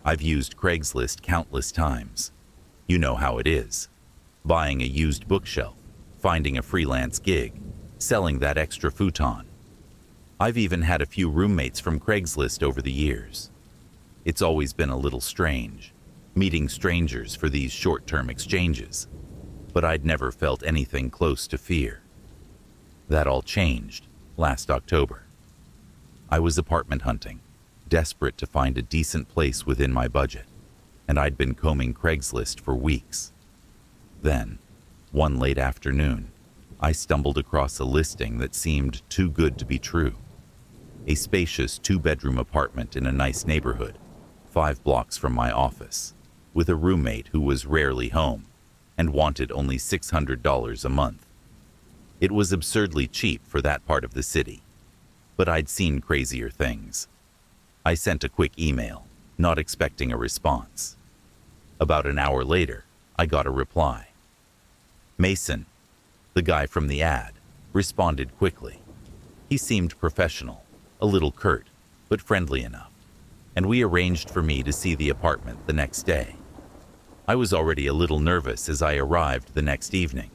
I've used Craigslist countless times. You know how it is. Buying a used bookshelf, finding a freelance gig, selling that extra futon. I've even had a few roommates from Craigslist over the years. It's always been a little strange, meeting strangers for these short-term exchanges, but I'd never felt anything close to fear. That all changed last October. I was apartment hunting, desperate to find a decent place within my budget, and I'd been combing Craigslist for weeks. Then, one late afternoon, I stumbled across a listing that seemed too good to be true. A spacious 2-bedroom apartment in a nice neighborhood, 5 blocks from my office, with a roommate who was rarely home and wanted only $600 a month. It was absurdly cheap for that part of the city, but I'd seen crazier things. I sent a quick email, not expecting a response. About an hour later, I got a reply. Mason, the guy from the ad, responded quickly. He seemed professional, a little curt, but friendly enough, and we arranged for me to see the apartment the next day. I was already a little nervous as I arrived the next evening.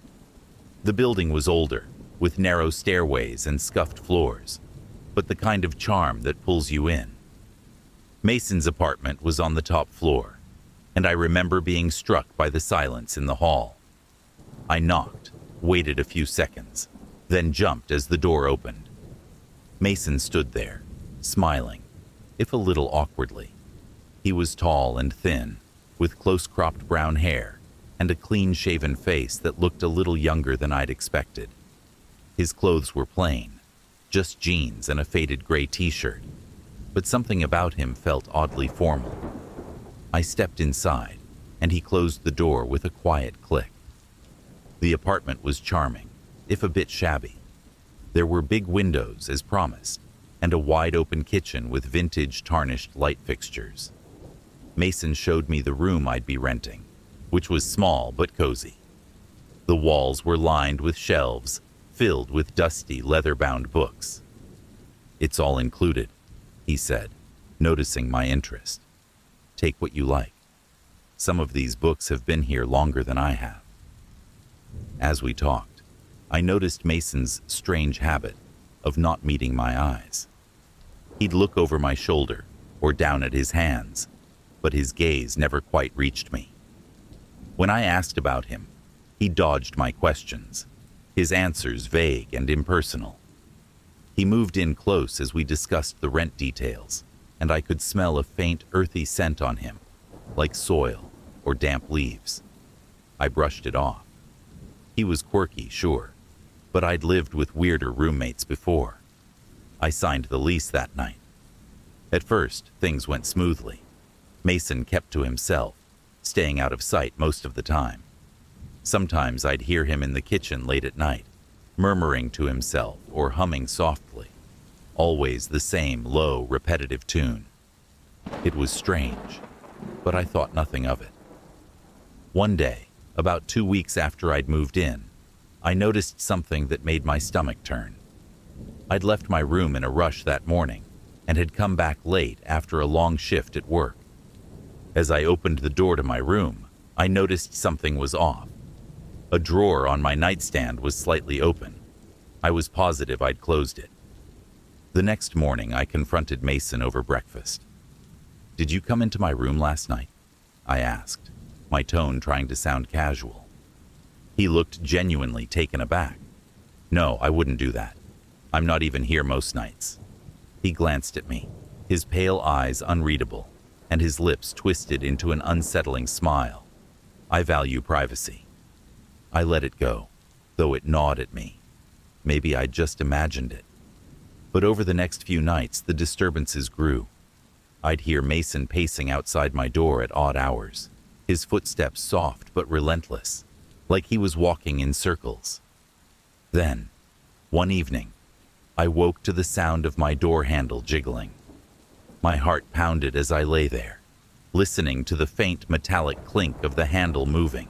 The building was older, with narrow stairways and scuffed floors, but the kind of charm that pulls you in. Mason's apartment was on the top floor, and I remember being struck by the silence in the hall. I knocked, waited a few seconds, then jumped as the door opened. Mason stood there, smiling, if a little awkwardly. He was tall and thin, with close-cropped brown hair and a clean-shaven face that looked a little younger than I'd expected. His clothes were plain, just jeans and a faded gray t-shirt, but something about him felt oddly formal. I stepped inside, and he closed the door with a quiet click. The apartment was charming, if a bit shabby. There were big windows, as promised, and a wide-open kitchen with vintage tarnished light fixtures. Mason showed me the room I'd be renting, which was small but cozy. The walls were lined with shelves, filled with dusty leather-bound books. "It's all included," he said, noticing my interest. "Take what you like. Some of these books have been here longer than I have." As we talked, I noticed Mason's strange habit of not meeting my eyes. He'd look over my shoulder or down at his hands, but his gaze never quite reached me. When I asked about him, he dodged my questions, his answers vague and impersonal. He moved in close as we discussed the rent details, and I could smell a faint, earthy scent on him, like soil or damp leaves. I brushed it off. He was quirky, sure, but I'd lived with weirder roommates before. I signed the lease that night. At first, things went smoothly. Mason kept to himself, staying out of sight most of the time. Sometimes I'd hear him in the kitchen late at night, murmuring to himself or humming softly, always the same low, repetitive tune. It was strange, but I thought nothing of it. One day, about 2 weeks after I'd moved in, I noticed something that made my stomach turn. I'd left my room in a rush that morning and had come back late after a long shift at work. As I opened the door to my room, I noticed something was off. A drawer on my nightstand was slightly open. I was positive I'd closed it. The next morning, I confronted Mason over breakfast. "Did you come into my room last night?" I asked, my tone trying to sound casual. He looked genuinely taken aback. "No, I wouldn't do that. I'm not even here most nights." He glanced at me, his pale eyes unreadable, and his lips twisted into an unsettling smile. "I value privacy." I let it go, though it gnawed at me. Maybe I'd just imagined it. But over the next few nights, the disturbances grew. I'd hear Mason pacing outside my door at odd hours, his footsteps soft but relentless, like he was walking in circles. Then, one evening, I woke to the sound of my door handle jiggling. My heart pounded as I lay there, listening to the faint metallic clink of the handle moving.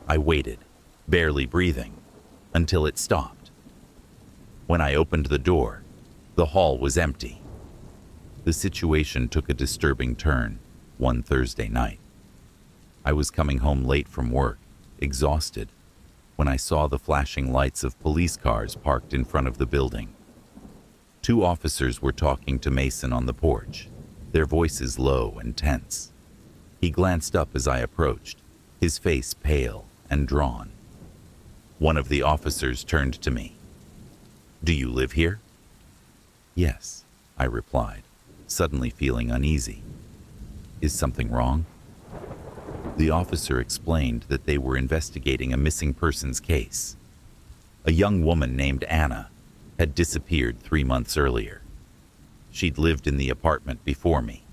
I waited, barely breathing, until it stopped. When I opened the door, the hall was empty. The situation took a disturbing turn, one Thursday night. I was coming home late from work, exhausted, when I saw the flashing lights of police cars parked in front of the building. Two officers were talking to Mason on the porch, their voices low and tense. He glanced up as I approached, his face pale and drawn. One of the officers turned to me. "Do you live here?" "Yes," I replied, suddenly feeling uneasy. "Is something wrong?" The officer explained that they were investigating a missing persons case. A young woman named Anna had disappeared 3 months earlier. She'd lived in the apartment before me,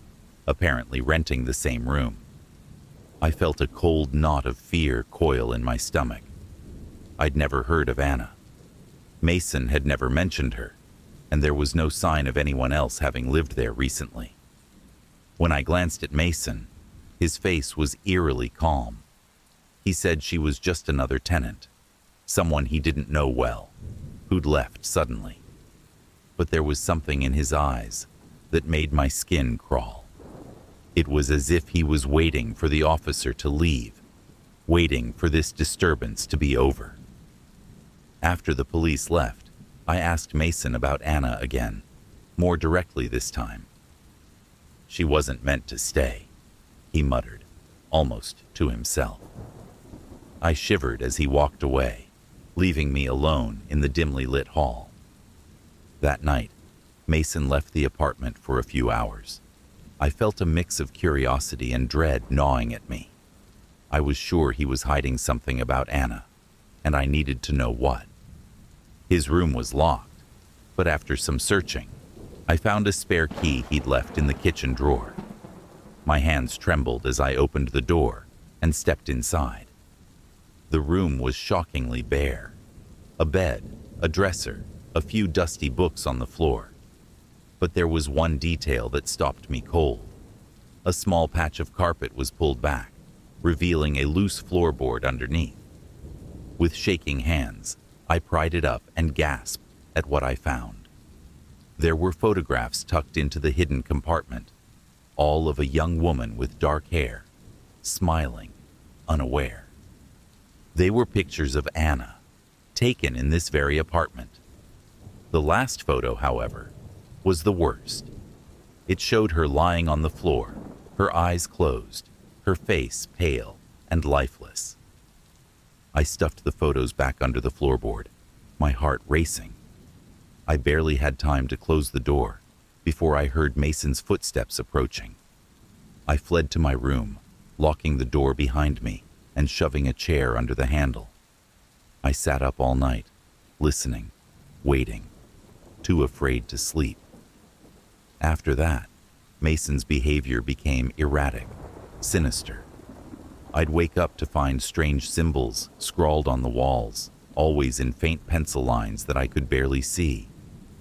apparently renting the same room. I felt a cold knot of fear coil in my stomach. I'd never heard of Anna. Mason had never mentioned her, and there was no sign of anyone else having lived there recently. When I glanced at Mason, his face was eerily calm. He said she was just another tenant, someone he didn't know well, who'd left suddenly. But there was something in his eyes that made my skin crawl. It was as if he was waiting for the officer to leave, waiting for this disturbance to be over. After the police left, I asked Mason about Anna again, more directly this time. "She wasn't meant to stay," he muttered, almost to himself. I shivered as he walked away, leaving me alone in the dimly lit hall. That night, Mason left the apartment for a few hours. I felt a mix of curiosity and dread gnawing at me. I was sure he was hiding something about Anna, and I needed to know what. His room was locked, but after some searching, I found a spare key he'd left in the kitchen drawer. My hands trembled as I opened the door and stepped inside. The room was shockingly bare. A bed, a dresser, a few dusty books on the floor. But there was one detail that stopped me cold. A small patch of carpet was pulled back, revealing a loose floorboard underneath. With shaking hands, I pried it up and gasped at what I found. There were photographs tucked into the hidden compartment, all of a young woman with dark hair, smiling, unaware. They were pictures of Anna, taken in this very apartment. The last photo, however, was the worst. It showed her lying on the floor, her eyes closed, her face pale and lifeless. I stuffed the photos back under the floorboard, my heart racing. I barely had time to close the door before I heard Mason's footsteps approaching. I fled to my room, locking the door behind me and shoving a chair under the handle. I sat up all night, listening, waiting, too afraid to sleep. After that, Mason's behavior became erratic, sinister. I'd wake up to find strange symbols scrawled on the walls, always in faint pencil lines that I could barely see,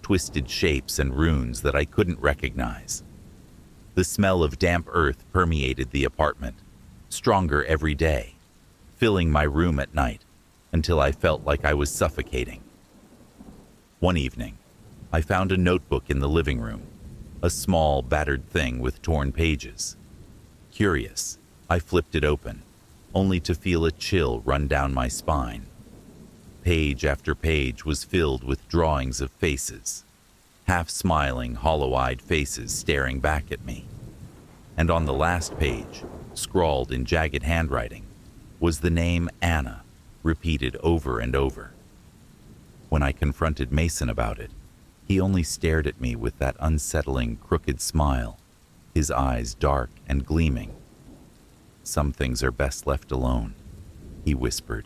twisted shapes and runes that I couldn't recognize. The smell of damp earth permeated the apartment, stronger every day, filling my room at night until I felt like I was suffocating. One evening, I found a notebook in the living room, a small, battered thing with torn pages. Curious, I flipped it open, only to feel a chill run down my spine. Page after page was filled with drawings of faces, half-smiling, hollow-eyed faces staring back at me. And on the last page, scrawled in jagged handwriting, was the name Anna, repeated over and over. When I confronted Mason about it, he only stared at me with that unsettling, crooked smile, his eyes dark and gleaming. "Some things are best left alone," he whispered.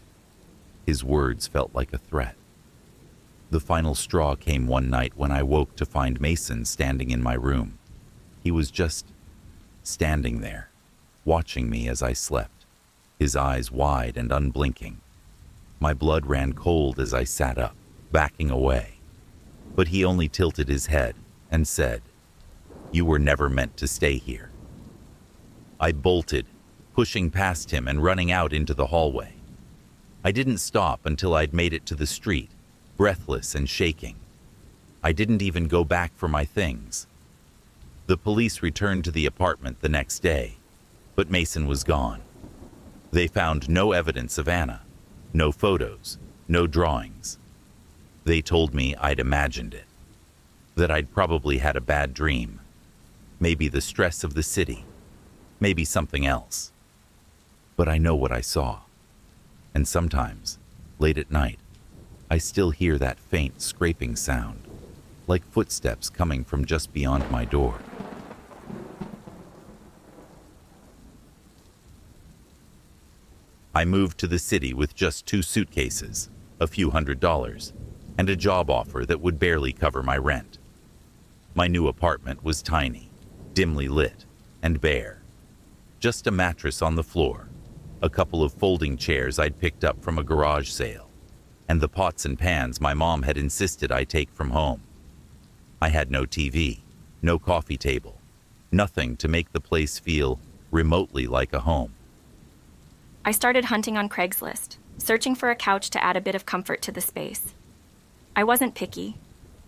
His words felt like a threat. The final straw came one night when I woke to find Mason standing in my room. He was just standing there, watching me as I slept, his eyes wide and unblinking. My blood ran cold as I sat up, backing away. But he only tilted his head and said, "You were never meant to stay here." I bolted, pushing past him and running out into the hallway. I didn't stop until I'd made it to the street, breathless and shaking. I didn't even go back for my things. The police returned to the apartment the next day, But Mason was gone. They found no evidence of Anna, no photos, no drawings. They told me I'd imagined it, that I'd probably had a bad dream, maybe the stress of the city, maybe something else. But I know what I saw. And sometimes, late at night, I still hear that faint scraping sound, like footsteps coming from just beyond my door. I moved to the city with just 2 suitcases, a few $100s, and a job offer that would barely cover my rent. My new apartment was tiny, dimly lit, and bare. Just a mattress on the floor, a couple of folding chairs I'd picked up from a garage sale, and the pots and pans my mom had insisted I take from home. I had no TV, no coffee table, nothing to make the place feel remotely like a home. I started hunting on Craigslist, searching for a couch to add a bit of comfort to the space. I wasn't picky.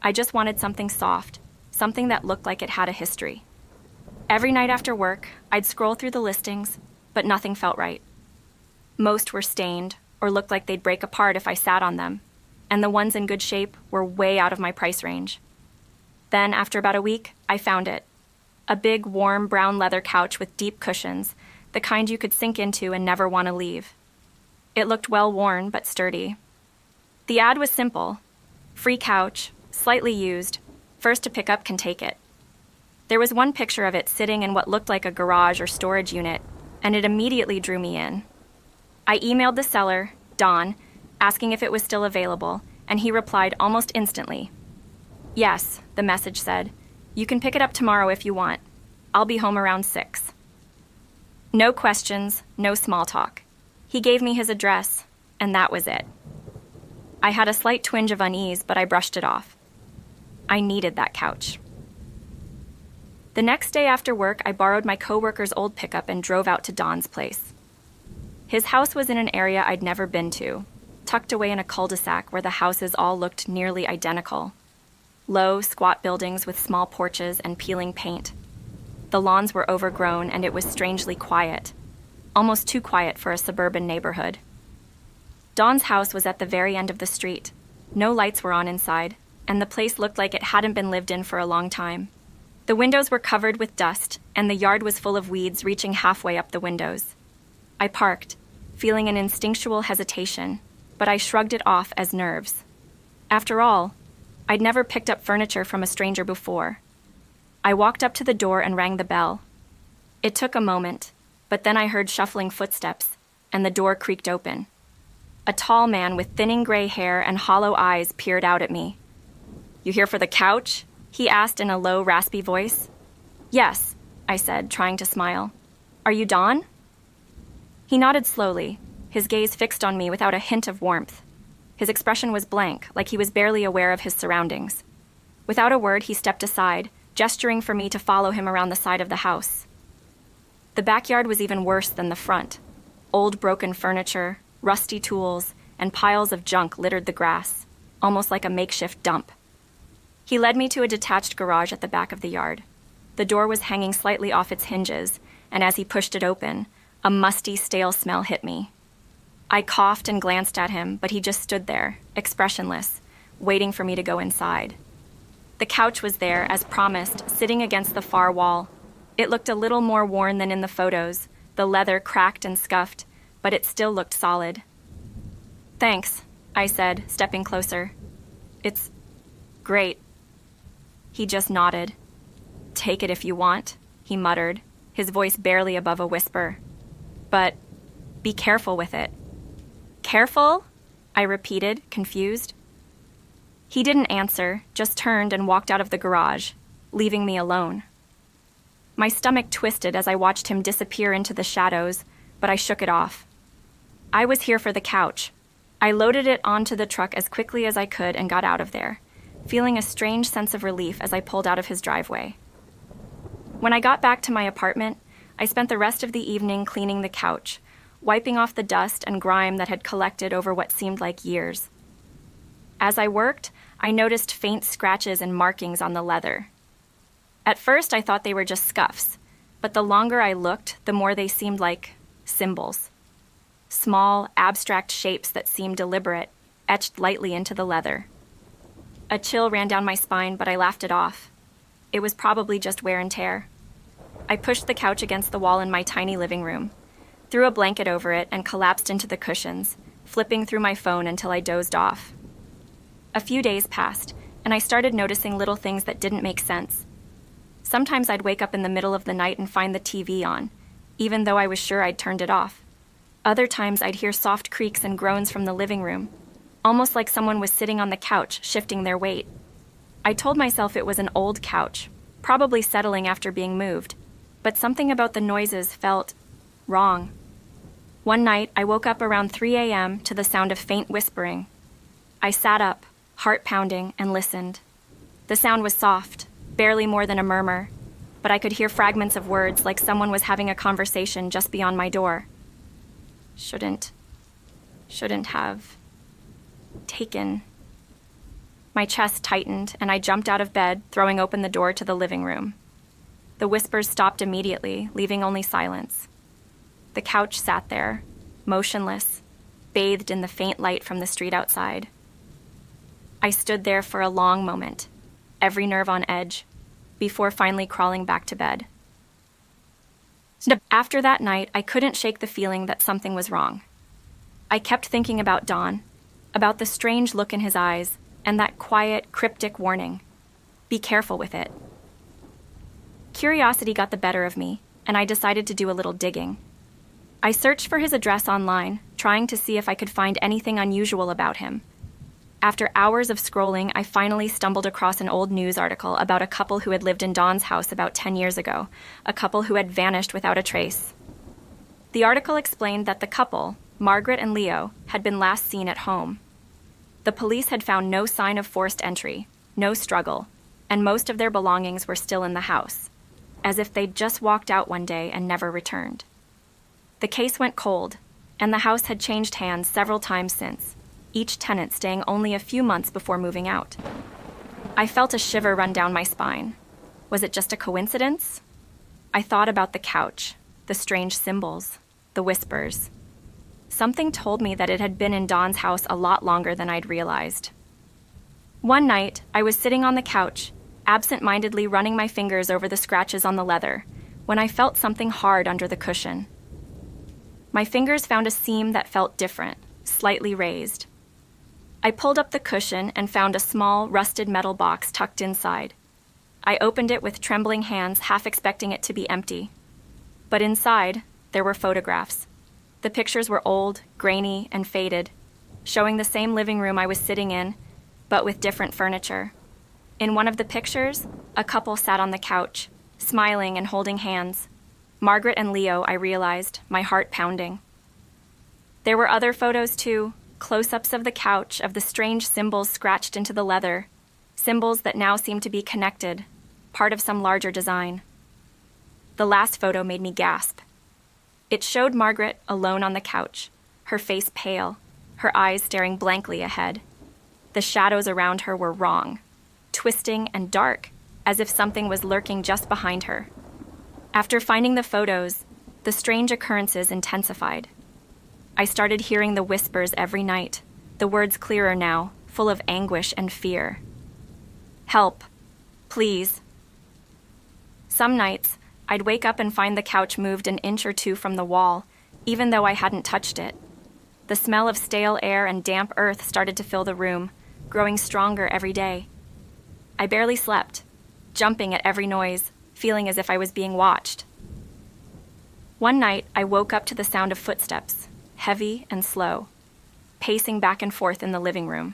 I just wanted something soft, something that looked like it had a history. Every night after work, I'd scroll through the listings, but nothing felt right. Most were stained or looked like they'd break apart if I sat on them, and the ones in good shape were way out of my price range. Then, after about a week, I found it. A big, warm, brown leather couch with deep cushions, the kind you could sink into and never want to leave. It looked well worn, but sturdy. The ad was simple. Free couch, slightly used, first to pick up can take it. There was one picture of it sitting in what looked like a garage or storage unit, and it immediately drew me in. I emailed the seller, Don, asking if it was still available, and he replied almost instantly. "Yes," the message said. "You can pick it up tomorrow if you want. I'll be home around 6. No questions, no small talk. He gave me his address, and that was it. I had a slight twinge of unease, but I brushed it off. I needed that couch. The next day after work, I borrowed my coworker's old pickup and drove out to Don's place. His house was in an area I'd never been to, tucked away in a cul-de-sac where the houses all looked nearly identical. Low, squat buildings with small porches and peeling paint. The lawns were overgrown, and it was strangely quiet, almost too quiet for a suburban neighborhood. Don's house was at the very end of the street. No lights were on inside, and the place looked like it hadn't been lived in for a long time. The windows were covered with dust, and the yard was full of weeds reaching halfway up the windows. I parked, feeling an instinctual hesitation, but I shrugged it off as nerves. After all, I'd never picked up furniture from a stranger before. I walked up to the door and rang the bell. It took a moment, but then I heard shuffling footsteps, and the door creaked open. A tall man with thinning gray hair and hollow eyes peered out at me. "You here for the couch?" he asked in a low, raspy voice. "Yes," I said, trying to smile. "Are you Don?" He nodded slowly, his gaze fixed on me without a hint of warmth. His expression was blank, like he was barely aware of his surroundings. Without a word, he stepped aside, gesturing for me to follow him around the side of the house. The backyard was even worse than the front. Old broken furniture, rusty tools, and piles of junk littered the grass, almost like a makeshift dump. He led me to a detached garage at the back of the yard. The door was hanging slightly off its hinges, and as he pushed it open, a musty, stale smell hit me. I coughed and glanced at him, but he just stood there, expressionless, waiting for me to go inside. The couch was there, as promised, sitting against the far wall. It looked a little more worn than in the photos, the leather cracked and scuffed, but it still looked solid. "Thanks," I said, stepping closer. "It's great." He just nodded. "Take it if you want," he muttered, his voice barely above a whisper. "But be careful with it." "Careful?" I repeated, confused. He didn't answer, just turned and walked out of the garage, leaving me alone. My stomach twisted as I watched him disappear into the shadows, but I shook it off. I was here for the couch. I loaded it onto the truck as quickly as I could and got out of there, feeling a strange sense of relief as I pulled out of his driveway. When I got back to my apartment, I spent the rest of the evening cleaning the couch, wiping off the dust and grime that had collected over what seemed like years. As I worked, I noticed faint scratches and markings on the leather. At first, I thought they were just scuffs, but the longer I looked, the more they seemed like symbols. Small, abstract shapes that seemed deliberate, etched lightly into the leather. A chill ran down my spine, but I laughed it off. It was probably just wear and tear. I pushed the couch against the wall in my tiny living room, threw a blanket over it, and collapsed into the cushions, flipping through my phone until I dozed off. A few days passed, and I started noticing little things that didn't make sense. Sometimes I'd wake up in the middle of the night and find the TV on, even though I was sure I'd turned it off. Other times I'd hear soft creaks and groans from the living room, almost like someone was sitting on the couch, shifting their weight. I told myself it was an old couch, probably settling after being moved, but something about the noises felt wrong. One night, I woke up around 3 a.m. to the sound of faint whispering. I sat up, heart pounding, and listened. The sound was soft, barely more than a murmur, but I could hear fragments of words like someone was having a conversation just beyond my door. Shouldn't have taken. My chest tightened, and I jumped out of bed, throwing open the door to the living room. The whispers stopped immediately, leaving only silence. The couch sat there, motionless, bathed in the faint light from the street outside. I stood there for a long moment, every nerve on edge, before finally crawling back to bed. After that night, I couldn't shake the feeling that something was wrong. I kept thinking about Don, about the strange look in his eyes, and that quiet, cryptic warning. Be careful with it. Curiosity got the better of me, and I decided to do a little digging. I searched for his address online, trying to see if I could find anything unusual about him. After hours of scrolling, I finally stumbled across an old news article about a couple who had lived in Don's house about 10 years ago, a couple who had vanished without a trace. The article explained that the couple, Margaret and Leo, had been last seen at home. The police had found no sign of forced entry, no struggle, and most of their belongings were still in the house, as if they'd just walked out one day and never returned. The case went cold, and the house had changed hands several times since, each tenant staying only a few months before moving out. I felt a shiver run down my spine. Was it just a coincidence? I thought about the couch, the strange symbols, the whispers. Something told me that it had been in Don's house a lot longer than I'd realized. One night, I was sitting on the couch, absent-mindedly running my fingers over the scratches on the leather, when I felt something hard under the cushion. My fingers found a seam that felt different, slightly raised. I pulled up the cushion and found a small, rusted metal box tucked inside. I opened it with trembling hands, half expecting it to be empty. But inside, there were photographs. The pictures were old, grainy, and faded, showing the same living room I was sitting in, but with different furniture. In one of the pictures, a couple sat on the couch, smiling and holding hands. Margaret and Leo, I realized, my heart pounding. There were other photos too, close-ups of the couch, of the strange symbols scratched into the leather, symbols that now seemed to be connected, part of some larger design. The last photo made me gasp. It showed Margaret alone on the couch, her face pale, her eyes staring blankly ahead. The shadows around her were wrong, twisting and dark, as if something was lurking just behind her. After finding the photos, the strange occurrences intensified. I started hearing the whispers every night, the words clearer now, full of anguish and fear. Help. Please. Some nights, I'd wake up and find the couch moved an inch or two from the wall, even though I hadn't touched it. The smell of stale air and damp earth started to fill the room, growing stronger every day. I barely slept, jumping at every noise, feeling as if I was being watched. One night, I woke up to the sound of footsteps, heavy and slow, pacing back and forth in the living room.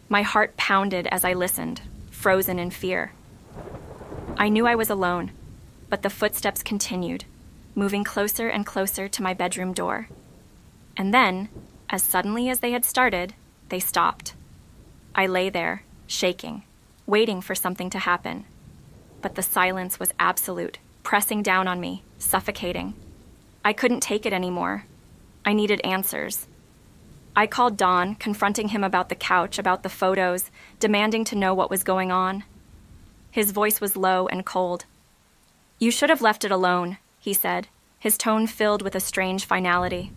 My heart pounded as I listened, frozen in fear. I knew I was alone, but the footsteps continued, moving closer and closer to my bedroom door. And then, as suddenly as they had started, they stopped. I lay there, shaking, waiting for something to happen. But the silence was absolute, pressing down on me, suffocating. I couldn't take it anymore. I needed answers. I called Don, confronting him about the couch, about the photos, demanding to know what was going on. His voice was low and cold. You should have left it alone, he said, his tone filled with a strange finality.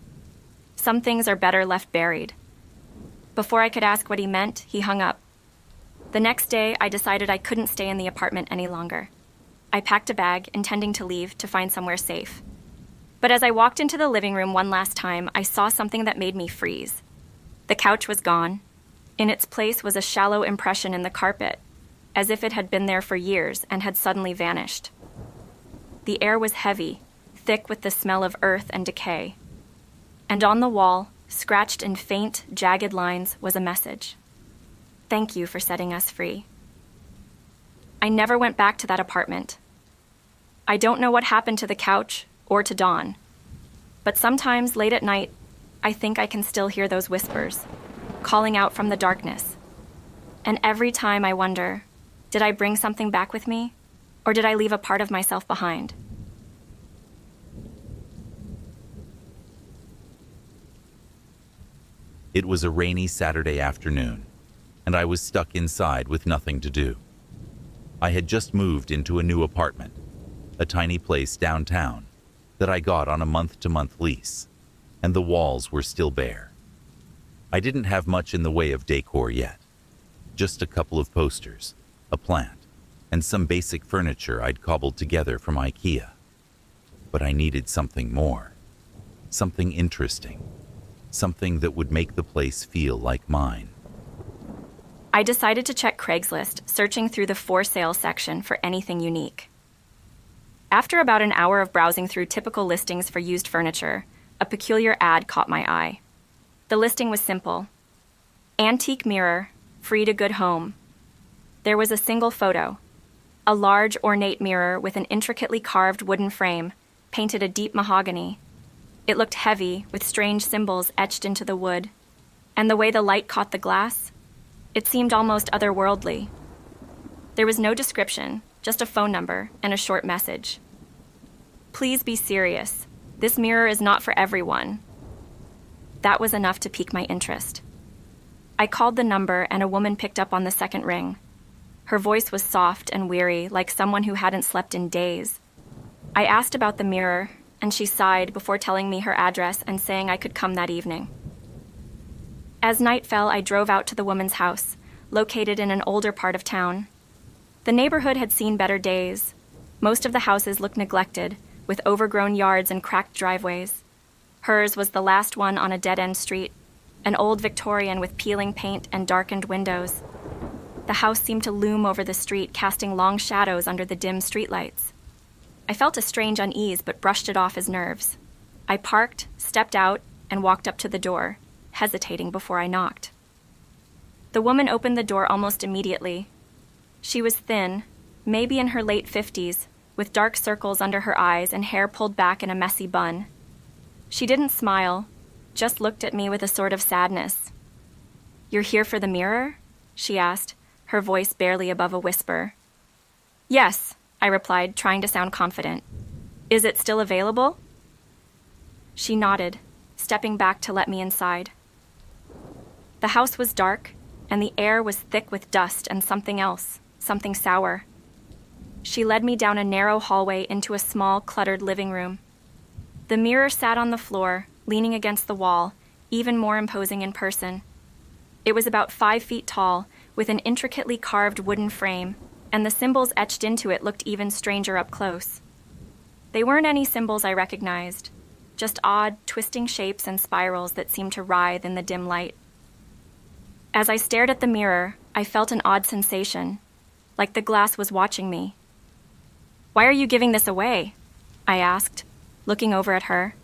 Some things are better left buried. Before I could ask what he meant, he hung up. The next day, I decided I couldn't stay in the apartment any longer. I packed a bag, intending to leave to find somewhere safe. But as I walked into the living room one last time, I saw something that made me freeze. The couch was gone. In its place was a shallow impression in the carpet, as if it had been there for years and had suddenly vanished. The air was heavy, thick with the smell of earth and decay. And on the wall, scratched in faint, jagged lines, was a message. Thank you for setting us free. I never went back to that apartment. I don't know what happened to the couch or to Dawn, but sometimes late at night, I think I can still hear those whispers, calling out from the darkness. And every time I wonder, did I bring something back with me, or did I leave a part of myself behind? It was a rainy Saturday afternoon, and I was stuck inside with nothing to do. I had just moved into a new apartment, a tiny place downtown that I got on a month-to-month lease, and the walls were still bare. I didn't have much in the way of decor yet, just a couple of posters, a plant, and some basic furniture I'd cobbled together from IKEA. But I needed something more, something interesting, something that would make the place feel like mine. I decided to check Craigslist, searching through the for sale section for anything unique. After about an hour of browsing through typical listings for used furniture, a peculiar ad caught my eye. The listing was simple. Antique mirror, free to good home. There was a single photo. A large, ornate mirror with an intricately carved wooden frame, painted a deep mahogany. It looked heavy, with strange symbols etched into the wood. And the way the light caught the glass, it seemed almost otherworldly. There was no description, just a phone number and a short message. Please be serious. This mirror is not for everyone. That was enough to pique my interest. I called the number and a woman picked up on the second ring. Her voice was soft and weary, like someone who hadn't slept in days. I asked about the mirror, and she sighed before telling me her address and saying I could come that evening. As night fell, I drove out to the woman's house, located in an older part of town. The neighborhood had seen better days. Most of the houses looked neglected, with overgrown yards and cracked driveways. Hers was the last one on a dead-end street, an old Victorian with peeling paint and darkened windows. The house seemed to loom over the street, casting long shadows under the dim streetlights. I felt a strange unease, but brushed it off as nerves. I parked, stepped out, and walked up to the door, hesitating before I knocked. The woman opened the door almost immediately. She was thin, maybe in her late 50s, with dark circles under her eyes and hair pulled back in a messy bun. She didn't smile, just looked at me with a sort of sadness. "You're here for the mirror?" she asked, her voice barely above a whisper. "Yes," I replied, trying to sound confident. "Is it still available?" She nodded, stepping back to let me inside. The house was dark, and the air was thick with dust and something else, something sour. She led me down a narrow hallway into a small, cluttered living room. The mirror sat on the floor, leaning against the wall, even more imposing in person. It was about 5 feet tall, with an intricately carved wooden frame, and the symbols etched into it looked even stranger up close. They weren't any symbols I recognized, just odd, twisting shapes and spirals that seemed to writhe in the dim light. As I stared at the mirror, I felt an odd sensation, like the glass was watching me. "Why are you giving this away?" I asked, looking over at her.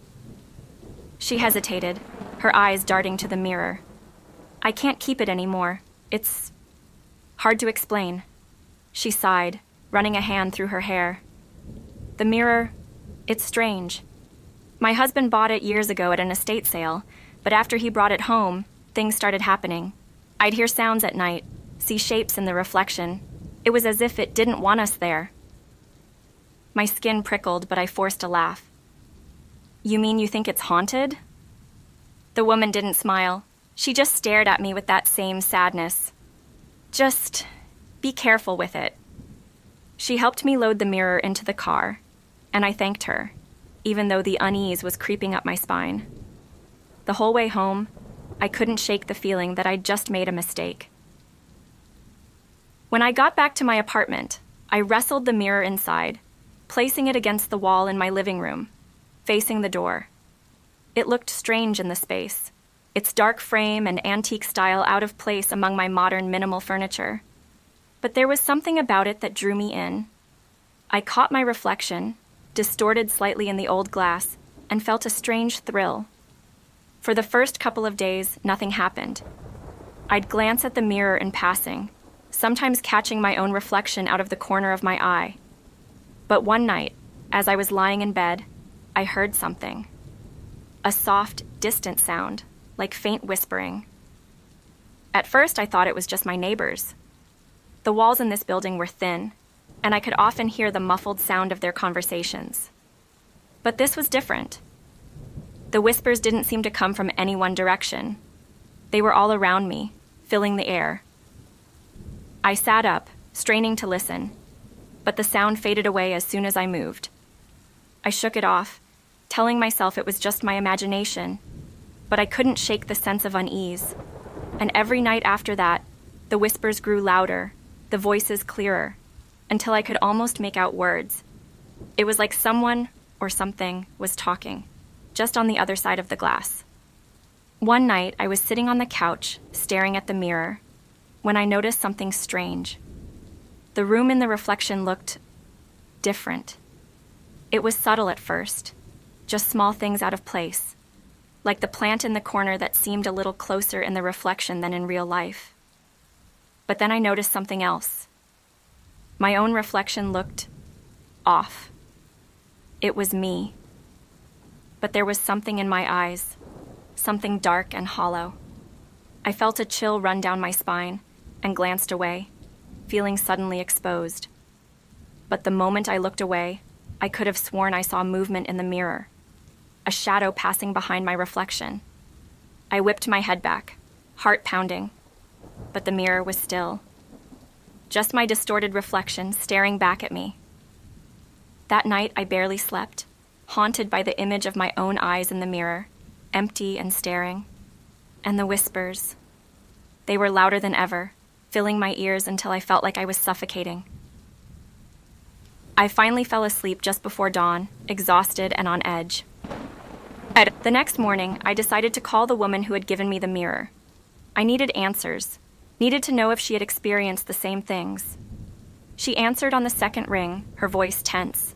She hesitated, her eyes darting to the mirror. "I can't keep it anymore. It's hard to explain." She sighed, running a hand through her hair. "The mirror, it's strange. My husband bought it years ago at an estate sale, but after he brought it home, things started happening. I'd hear sounds at night, see shapes in the reflection. It was as if it didn't want us there." My skin prickled, but I forced a laugh. "You mean you think it's haunted?" The woman didn't smile. She just stared at me with that same sadness. "Just be careful with it." She helped me load the mirror into the car, and I thanked her, even though the unease was creeping up my spine. The whole way home, I couldn't shake the feeling that I'd just made a mistake. When I got back to my apartment, I wrestled the mirror inside, placing it against the wall in my living room, facing the door. It looked strange in the space, its dark frame and antique style out of place among my modern minimal furniture. But there was something about it that drew me in. I caught my reflection, distorted slightly in the old glass, and felt a strange thrill. For the first couple of days, nothing happened. I'd glance at the mirror in passing, sometimes catching my own reflection out of the corner of my eye. But one night, as I was lying in bed, I heard something. A soft, distant sound, like faint whispering. At first, I thought it was just my neighbors. The walls in this building were thin, and I could often hear the muffled sound of their conversations. But this was different. The whispers didn't seem to come from any one direction. They were all around me, filling the air. I sat up, straining to listen, but the sound faded away as soon as I moved. I shook it off, telling myself it was just my imagination, but I couldn't shake the sense of unease. And every night after that, the whispers grew louder, the voices clearer, until I could almost make out words. It was like someone or something was talking, just on the other side of the glass. One night, I was sitting on the couch, staring at the mirror, when I noticed something strange. The room in the reflection looked different. It was subtle at first, just small things out of place, like the plant in the corner that seemed a little closer in the reflection than in real life. But then I noticed something else. My own reflection looked off. It was me. But there was something in my eyes, something dark and hollow. I felt a chill run down my spine and glanced away, feeling suddenly exposed. But the moment I looked away, I could have sworn I saw movement in the mirror, a shadow passing behind my reflection. I whipped my head back, heart pounding, but the mirror was still. Just my distorted reflection staring back at me. That night, I barely slept, haunted by the image of my own eyes in the mirror, empty and staring. And the whispers. They were louder than ever, filling my ears until I felt like I was suffocating. I finally fell asleep just before dawn, exhausted and on edge. The next morning, I decided to call the woman who had given me the mirror. I needed answers, needed to know if she had experienced the same things. She answered on the second ring, her voice tense.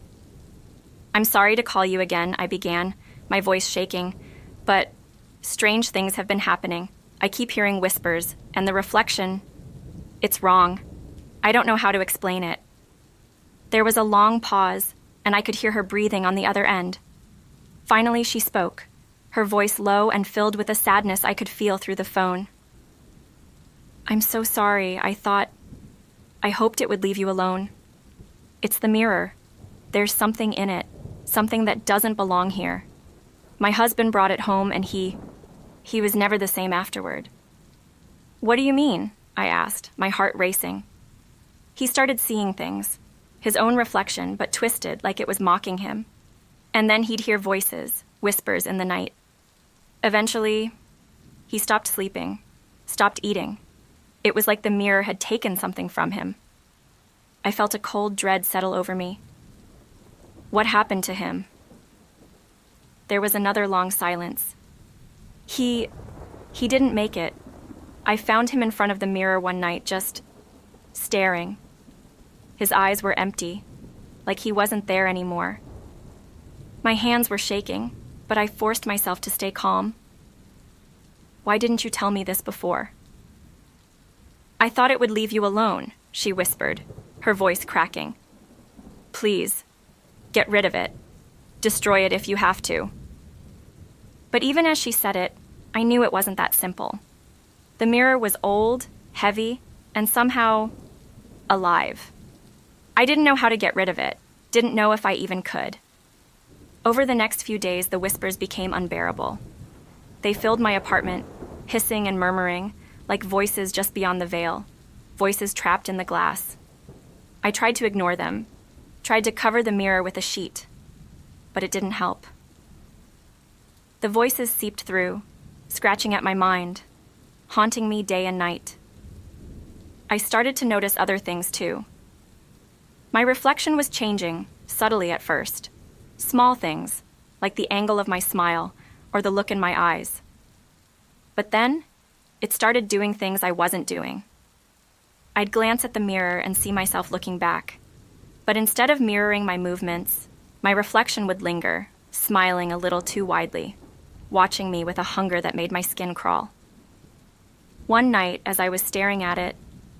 "I'm sorry to call you again," I began, my voice shaking, but strange things have been happening. I keep hearing whispers, and the reflection, it's wrong. I don't know how to explain it. There was a long pause, and I could hear her breathing on the other end. Finally, she spoke, her voice low and filled with a sadness I could feel through the phone. "I'm so sorry. I hoped it would leave you alone. It's the mirror. There's something in it, something that doesn't belong here. My husband brought it home, and he was never the same afterward." "What do you mean?" I asked, my heart racing. He started seeing things, his own reflection, but twisted like it was mocking him. And then he'd hear voices, whispers in the night. Eventually, he stopped sleeping, stopped eating. It was like the mirror had taken something from him. I felt a cold dread settle over me. What happened to him? There was another long silence. He didn't make it. I found him in front of the mirror one night, just staring. His eyes were empty, like he wasn't there anymore. My hands were shaking, but I forced myself to stay calm. "Why didn't you tell me this before?" "I thought it would leave you alone," she whispered, her voice cracking. "Please, get rid of it. Destroy it if you have to." But even as she said it, I knew it wasn't that simple. The mirror was old, heavy, and somehow alive. I didn't know how to get rid of it, didn't know if I even could. Over the next few days, the whispers became unbearable. They filled my apartment, hissing and murmuring, like voices just beyond the veil, voices trapped in the glass. I tried to ignore them, tried to cover the mirror with a sheet, but it didn't help. The voices seeped through, scratching at my mind, haunting me day and night. I started to notice other things too. My reflection was changing, subtly at first. Small things, like the angle of my smile or the look in my eyes. But then, it started doing things I wasn't doing. I'd glance at the mirror and see myself looking back. But instead of mirroring my movements, my reflection would linger, smiling a little too widely, watching me with a hunger that made my skin crawl. One night, as I was staring at it,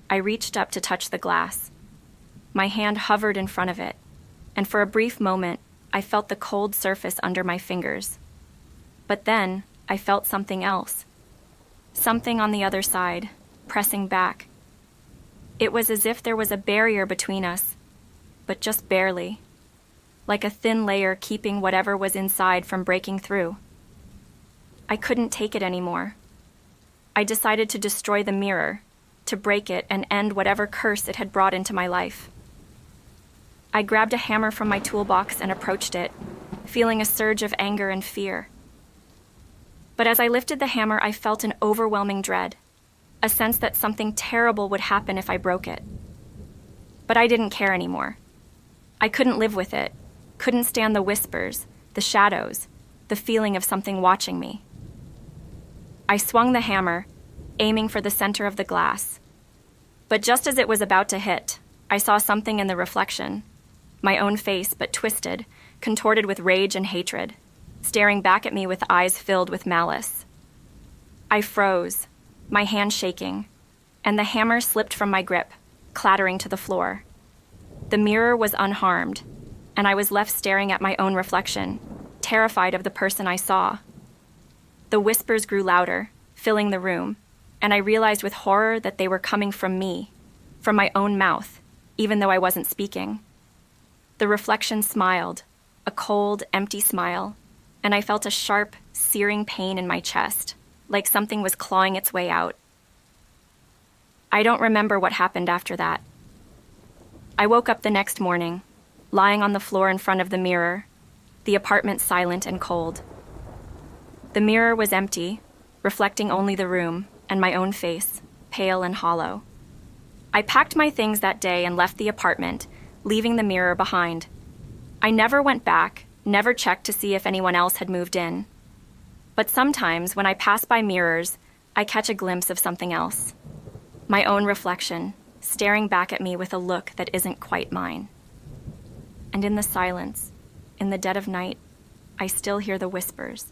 I reached up to touch the glass. My hand hovered in front of it, and for a brief moment, I felt the cold surface under my fingers. But then, I felt something else. Something on the other side, pressing back. It was as if there was a barrier between us, but just barely, like a thin layer keeping whatever was inside from breaking through. I couldn't take it anymore. I decided to destroy the mirror, to break it and end whatever curse it had brought into my life. I grabbed a hammer from my toolbox and approached it, feeling a surge of anger and fear. But as I lifted the hammer, I felt an overwhelming dread, a sense that something terrible would happen if I broke it. But I didn't care anymore. I couldn't live with it, couldn't stand the whispers, the shadows, the feeling of something watching me. I swung the hammer, aiming for the center of the glass. But just as it was about to hit, I saw something in the reflection, my own face, but twisted, contorted with rage and hatred, staring back at me with eyes filled with malice. I froze, my hand shaking, and the hammer slipped from my grip, clattering to the floor. The mirror was unharmed, and I was left staring at my own reflection, terrified of the person I saw. The whispers grew louder, filling the room, and I realized with horror that they were coming from me, from my own mouth, even though I wasn't speaking. The reflection smiled, a cold, empty smile, and I felt a sharp, searing pain in my chest, like something was clawing its way out. I don't remember what happened after that. I woke up the next morning, lying on the floor in front of the mirror, the apartment silent and cold. The mirror was empty, reflecting only the room and my own face, pale and hollow. I packed my things that day and left the apartment, leaving the mirror behind. I never went back, never checked to see if anyone else had moved in. But sometimes, when I pass by mirrors, I catch a glimpse of something else. My own reflection, staring back at me with a look that isn't quite mine. And in the silence, in the dead of night, I still hear the whispers.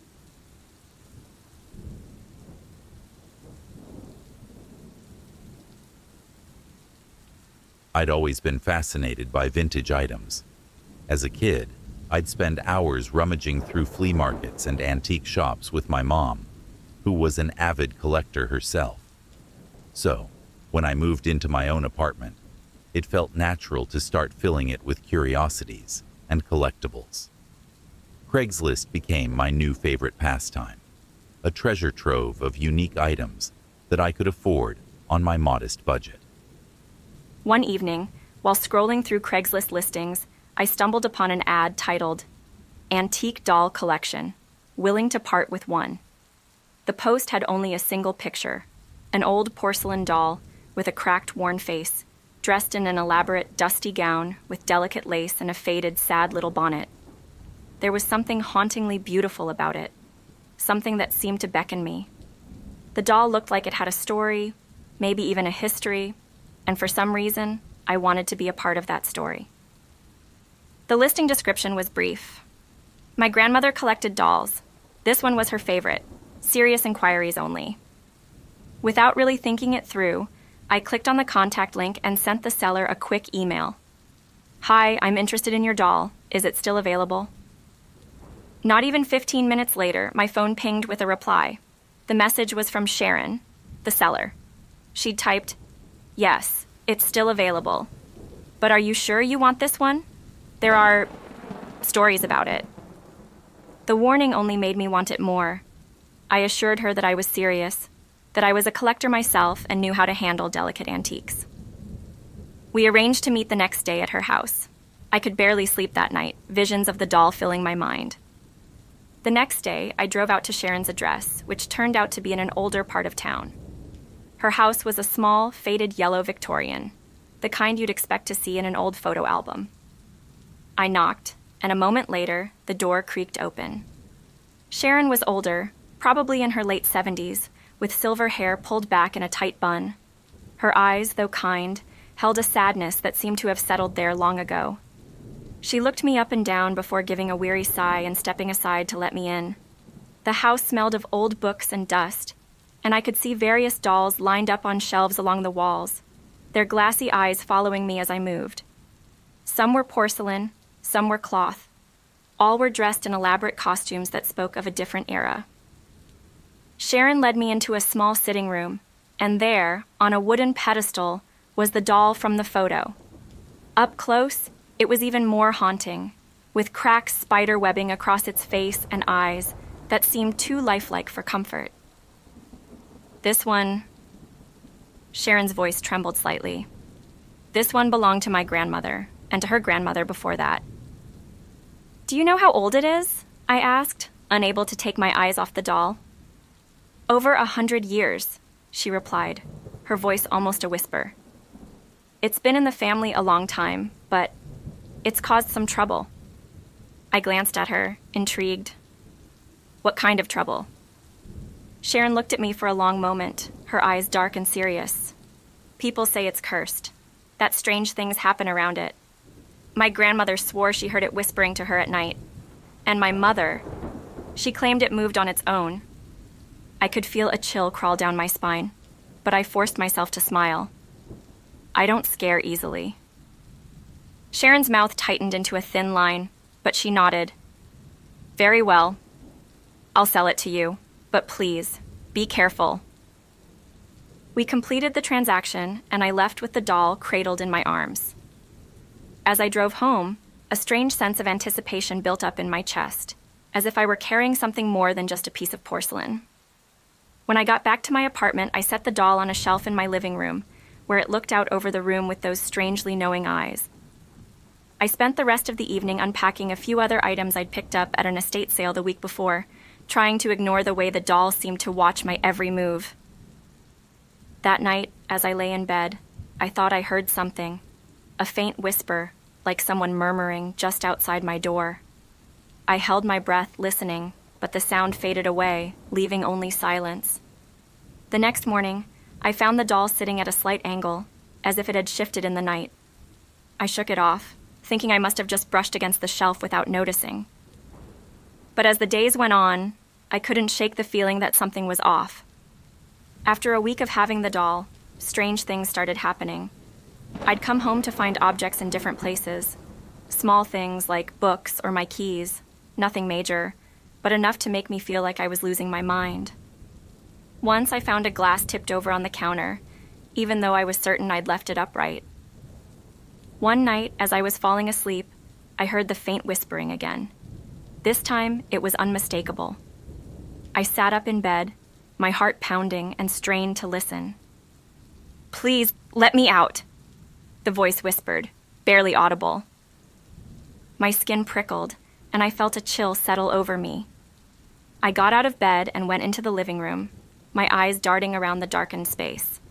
I'd always been fascinated by vintage items. As a kid, I'd spend hours rummaging through flea markets and antique shops with my mom, who was an avid collector herself. So, when I moved into my own apartment, it felt natural to start filling it with curiosities and collectibles. Craigslist became my new favorite pastime, a treasure trove of unique items that I could afford on my modest budget. One evening, while scrolling through Craigslist listings, I stumbled upon an ad titled, "Antique Doll Collection, Willing to Part with One." The post had only a single picture, an old porcelain doll with a cracked, worn face, dressed in an elaborate, dusty gown with delicate lace and a faded, sad little bonnet. There was something hauntingly beautiful about it, something that seemed to beckon me. The doll looked like it had a story, maybe even a history, and for some reason, I wanted to be a part of that story. The listing description was brief. My grandmother collected dolls. This one was her favorite. Serious inquiries only. Without really thinking it through, I clicked on the contact link and sent the seller a quick email. "Hi, I'm interested in your doll. Is it still available?" Not even 15 minutes later, my phone pinged with a reply. The message was from Sharon, the seller. She'd typed, "Yes, it's still available. But are you sure you want this one? There are stories about it." The warning only made me want it more. I assured her that I was serious, that I was a collector myself and knew how to handle delicate antiques. We arranged to meet the next day at her house. I could barely sleep that night, visions of the doll filling my mind. The next day, I drove out to Sharon's address, which turned out to be in an older part of town. Her house was a small, faded yellow Victorian, the kind you'd expect to see in an old photo album. I knocked, and a moment later, the door creaked open. Sharon was older, probably in her late 70s, with silver hair pulled back in a tight bun. Her eyes, though kind, held a sadness that seemed to have settled there long ago. She looked me up and down before giving a weary sigh and stepping aside to let me in. The house smelled of old books and dust, and I could see various dolls lined up on shelves along the walls, their glassy eyes following me as I moved. Some were porcelain, some were cloth. All were dressed in elaborate costumes that spoke of a different era. Sharon led me into a small sitting room, and there, on a wooden pedestal, was the doll from the photo. Up close, it was even more haunting, with cracked spider webbing across its face and eyes that seemed too lifelike for comfort. This one... Sharon's voice trembled slightly. This one belonged to my grandmother, and to her grandmother before that. "Do you know how old it is?" I asked, unable to take my eyes off the doll. "Over 100 years," she replied, her voice almost a whisper. "It's been in the family a long time, but it's caused some trouble." I glanced at her, intrigued. "What kind of trouble?" Sharon looked at me for a long moment, her eyes dark and serious. "People say it's cursed, that strange things happen around it. My grandmother swore she heard it whispering to her at night. And my mother, she claimed it moved on its own." I could feel a chill crawl down my spine, but I forced myself to smile. I don't scare easily. Sharon's mouth tightened into a thin line, but she nodded. "Very well. I'll sell it to you, but please, be careful." We completed the transaction, and I left with the doll cradled in my arms. As I drove home, a strange sense of anticipation built up in my chest, as if I were carrying something more than just a piece of porcelain. When I got back to my apartment, I set the doll on a shelf in my living room, where it looked out over the room with those strangely knowing eyes. I spent the rest of the evening unpacking a few other items I'd picked up at an estate sale the week before, trying to ignore the way the doll seemed to watch my every move. That night, as I lay in bed, I thought I heard something, a faint whisper, like someone murmuring just outside my door. I held my breath, listening, but the sound faded away, leaving only silence. The next morning, I found the doll sitting at a slight angle, as if it had shifted in the night. I shook it off, thinking I must have just brushed against the shelf without noticing. But as the days went on, I couldn't shake the feeling that something was off. After a week of having the doll, strange things started happening. I'd come home to find objects in different places. Small things like books or my keys, nothing major, but enough to make me feel like I was losing my mind. Once I found a glass tipped over on the counter, even though I was certain I'd left it upright. One night, as I was falling asleep, I heard the faint whispering again. This time, it was unmistakable. I sat up in bed, my heart pounding and strained to listen. "Please, let me out," the voice whispered, barely audible. My skin prickled, and I felt a chill settle over me. I got out of bed and went into the living room, my eyes darting around the darkened space.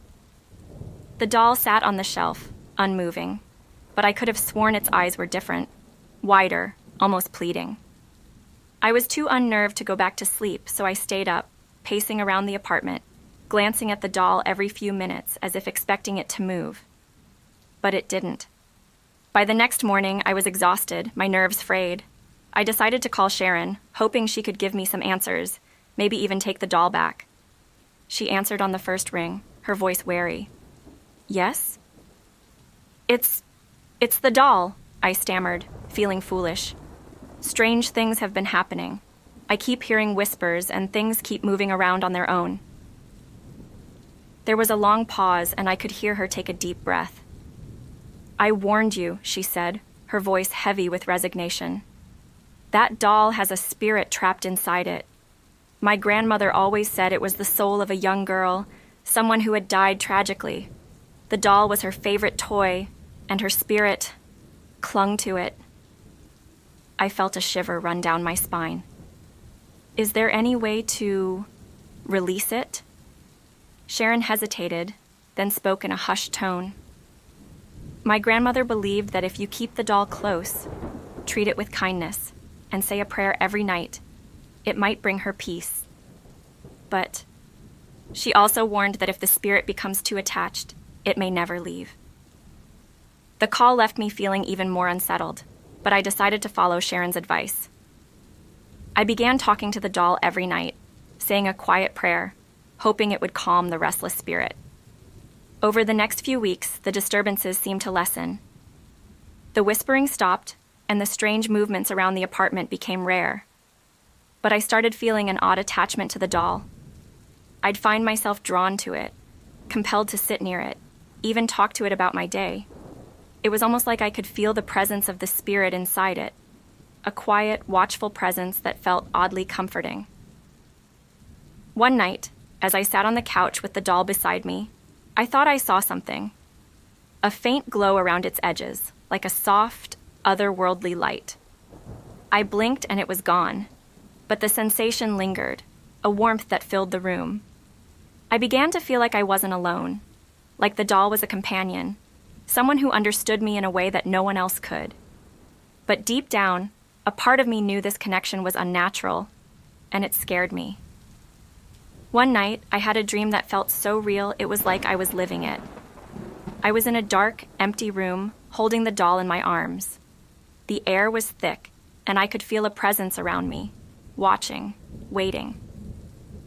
The doll sat on the shelf, unmoving, but I could have sworn its eyes were different, wider, almost pleading. I was too unnerved to go back to sleep, so I stayed up, pacing around the apartment, glancing at the doll every few minutes as if expecting it to move. But it didn't. By the next morning, I was exhausted, my nerves frayed. I decided to call Sharon, hoping she could give me some answers, maybe even take the doll back. She answered on the first ring, her voice wary. "Yes?" It's the doll," I stammered, feeling foolish. "Strange things have been happening. I keep hearing whispers, and things keep moving around on their own." There was a long pause, and I could hear her take a deep breath. "I warned you," she said, her voice heavy with resignation. "That doll has a spirit trapped inside it. My grandmother always said it was the soul of a young girl, someone who had died tragically. The doll was her favorite toy, and her spirit..." clung to it. I felt a shiver run down my spine. Is there any way to release it? Sharon hesitated, then spoke in a hushed tone. My grandmother believed that if you keep the doll close, treat it with kindness, and say a prayer every night, it might bring her peace. But she also warned that if the spirit becomes too attached, it may never leave. The call left me feeling even more unsettled, but I decided to follow Sharon's advice. I began talking to the doll every night, saying a quiet prayer, hoping it would calm the restless spirit. Over the next few weeks, the disturbances seemed to lessen. The whispering stopped, and the strange movements around the apartment became rare. But I started feeling an odd attachment to the doll. I'd find myself drawn to it, compelled to sit near it, even talk to it about my day. It was almost like I could feel the presence of the spirit inside it, a quiet, watchful presence that felt oddly comforting. One night, as I sat on the couch with the doll beside me, I thought I saw something. A faint glow around its edges, like a soft, otherworldly light. I blinked and it was gone, but the sensation lingered, a warmth that filled the room. I began to feel like I wasn't alone, like the doll was a companion, someone who understood me in a way that no one else could. But deep down, a part of me knew this connection was unnatural, and it scared me. One night, I had a dream that felt so real it was like I was living it. I was in a dark, empty room, holding the doll in my arms. The air was thick, and I could feel a presence around me, watching, waiting.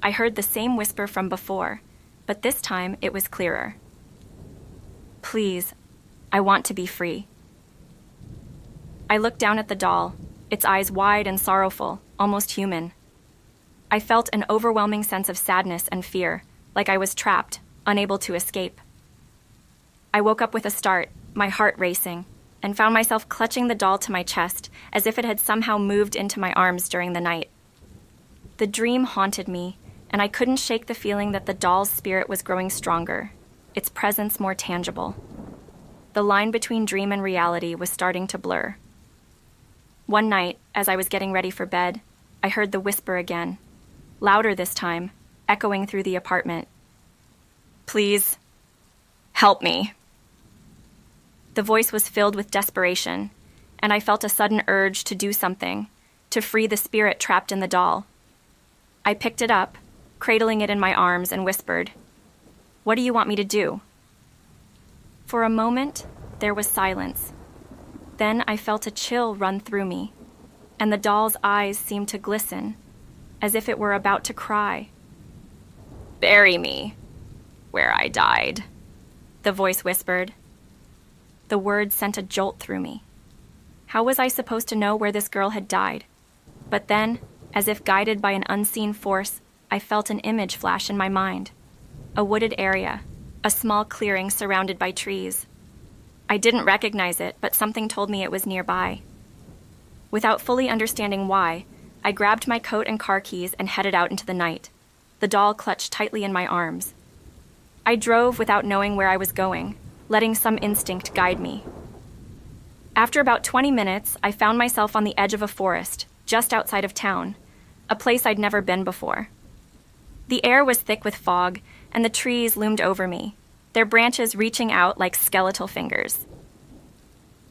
I heard the same whisper from before, but this time it was clearer. Please, I want to be free. I looked down at the doll, its eyes wide and sorrowful, almost human. I felt an overwhelming sense of sadness and fear, like I was trapped, unable to escape. I woke up with a start, my heart racing, and found myself clutching the doll to my chest as if it had somehow moved into my arms during the night. The dream haunted me, and I couldn't shake the feeling that the doll's spirit was growing stronger, its presence more tangible. The line between dream and reality was starting to blur. One night, as I was getting ready for bed, I heard the whisper again, louder this time, echoing through the apartment. Please, help me. The voice was filled with desperation, and I felt a sudden urge to do something, to free the spirit trapped in the doll. I picked it up, cradling it in my arms, and whispered, "What do you want me to do?" For a moment, there was silence. Then I felt a chill run through me, and the doll's eyes seemed to glisten, as if it were about to cry. "Bury me, where I died," the voice whispered. The words sent a jolt through me. How was I supposed to know where this girl had died? But then, as if guided by an unseen force, I felt an image flash in my mind. A wooded area, a small clearing surrounded by trees. I didn't recognize it, but something told me it was nearby. Without fully understanding why, I grabbed my coat and car keys and headed out into the night, the doll clutched tightly in my arms. I drove without knowing where I was going, letting some instinct guide me. After about 20 minutes, I found myself on the edge of a forest, just outside of town, a place I'd never been before. The air was thick with fog, and the trees loomed over me, their branches reaching out like skeletal fingers.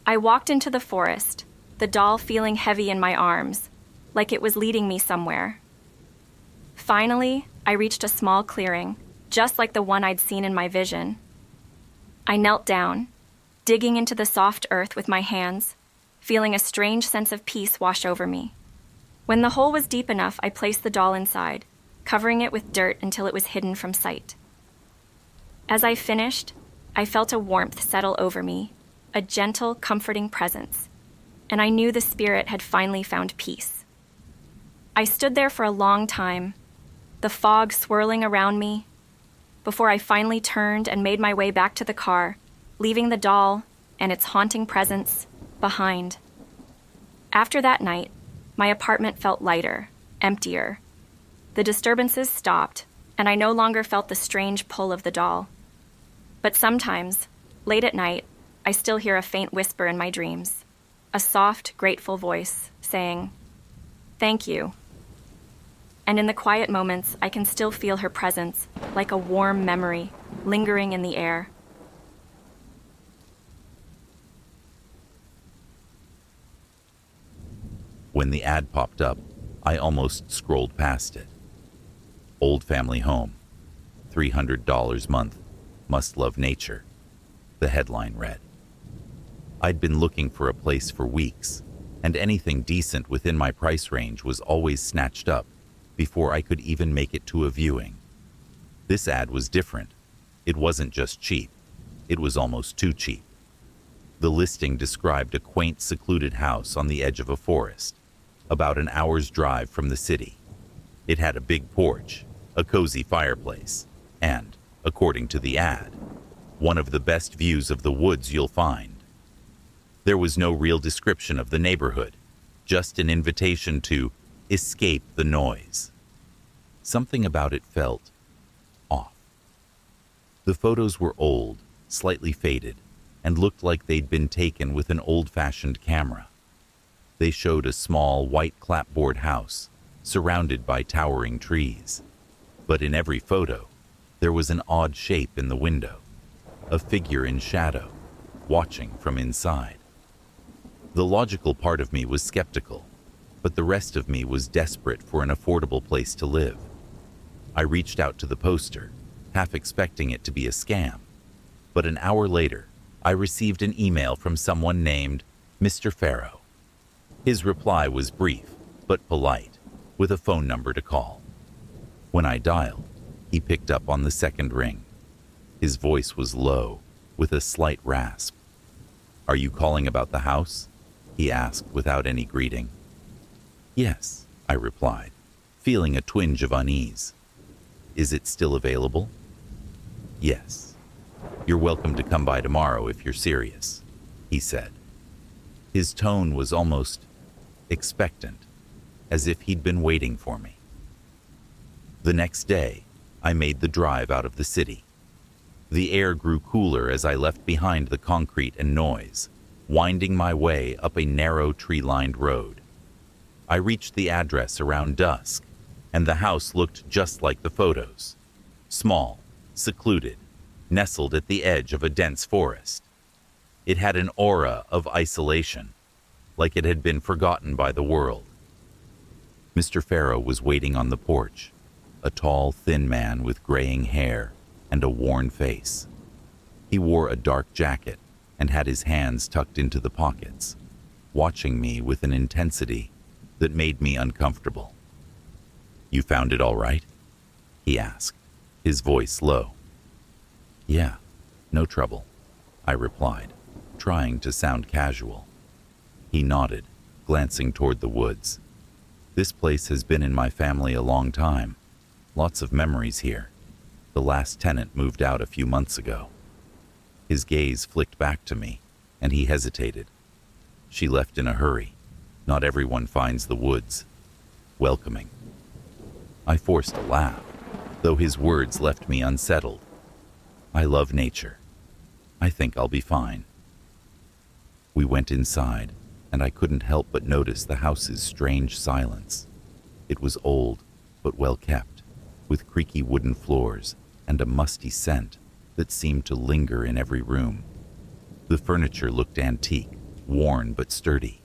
I walked into the forest, the doll feeling heavy in my arms, like it was leading me somewhere. Finally, I reached a small clearing, just like the one I'd seen in my vision. I knelt down, digging into the soft earth with my hands, feeling a strange sense of peace wash over me. When the hole was deep enough, I placed the doll inside, covering it with dirt until it was hidden from sight. As I finished, I felt a warmth settle over me, a gentle, comforting presence, and I knew the spirit had finally found peace. I stood there for a long time, the fog swirling around me, before I finally turned and made my way back to the car, leaving the doll and its haunting presence behind. After that night, my apartment felt lighter, emptier. The disturbances stopped, and I no longer felt the strange pull of the doll. But sometimes, late at night, I still hear a faint whisper in my dreams. a soft, grateful voice saying, "Thank you." And in the quiet moments, I can still feel her presence, like a warm memory, lingering in the air. When the ad popped up, I almost scrolled past it. Old family home, $300 month, must love nature, the headline read. I'd been looking for a place for weeks, and anything decent within my price range was always snatched up before I could even make it to a viewing. This ad was different. It wasn't just cheap, it was almost too cheap. The listing described a quaint, secluded house on the edge of a forest, about an hour's drive from the city. It had a big porch, a cozy fireplace, and, according to the ad, one of the best views of the woods you'll find. There was no real description of the neighborhood, just an invitation to escape the noise. Something about it felt off. The photos were old, slightly faded, and looked like they'd been taken with an old-fashioned camera. They showed a small, white clapboard house, surrounded by towering trees. But in every photo, there was an odd shape in the window, a figure in shadow, watching from inside. The logical part of me was skeptical, but the rest of me was desperate for an affordable place to live. I reached out to the poster, half expecting it to be a scam. But an hour later, I received an email from someone named Mr. Farrow. His reply was brief, but polite, with a phone number to call. When I dialed, he picked up on the second ring. His voice was low, with a slight rasp. "Are you calling about the house?" he asked without any greeting. "Yes," I replied, feeling a twinge of unease. "Is it still available?" "Yes. You're welcome to come by tomorrow if you're serious," he said. His tone was almost expectant, as if he'd been waiting for me. The next day, I made the drive out of the city. The air grew cooler as I left behind the concrete and noise, winding my way up a narrow tree-lined road. I reached the address around dusk, and the house looked just like the photos. Small, secluded, nestled at the edge of a dense forest. It had an aura of isolation, like it had been forgotten by the world. Mr. Farrow was waiting on the porch, a tall, thin man with graying hair and a worn face. He wore a dark jacket and had his hands tucked into the pockets, watching me with an intensity that made me uncomfortable. "You found it all right?" he asked, his voice low. "Yeah, no trouble," I replied, trying to sound casual. He nodded, glancing toward the woods. "This place has been in my family a long time. Lots of memories here. The last tenant moved out a few months ago." His gaze flicked back to me, and he hesitated. "She left in a hurry. Not everyone finds the woods welcoming." I forced a laugh, though his words left me unsettled. "I love nature. I think I'll be fine." We went inside, and I couldn't help but notice the house's strange silence. It was old, but well kept, with creaky wooden floors and a musty scent that seemed to linger in every room. The furniture looked antique, worn but sturdy.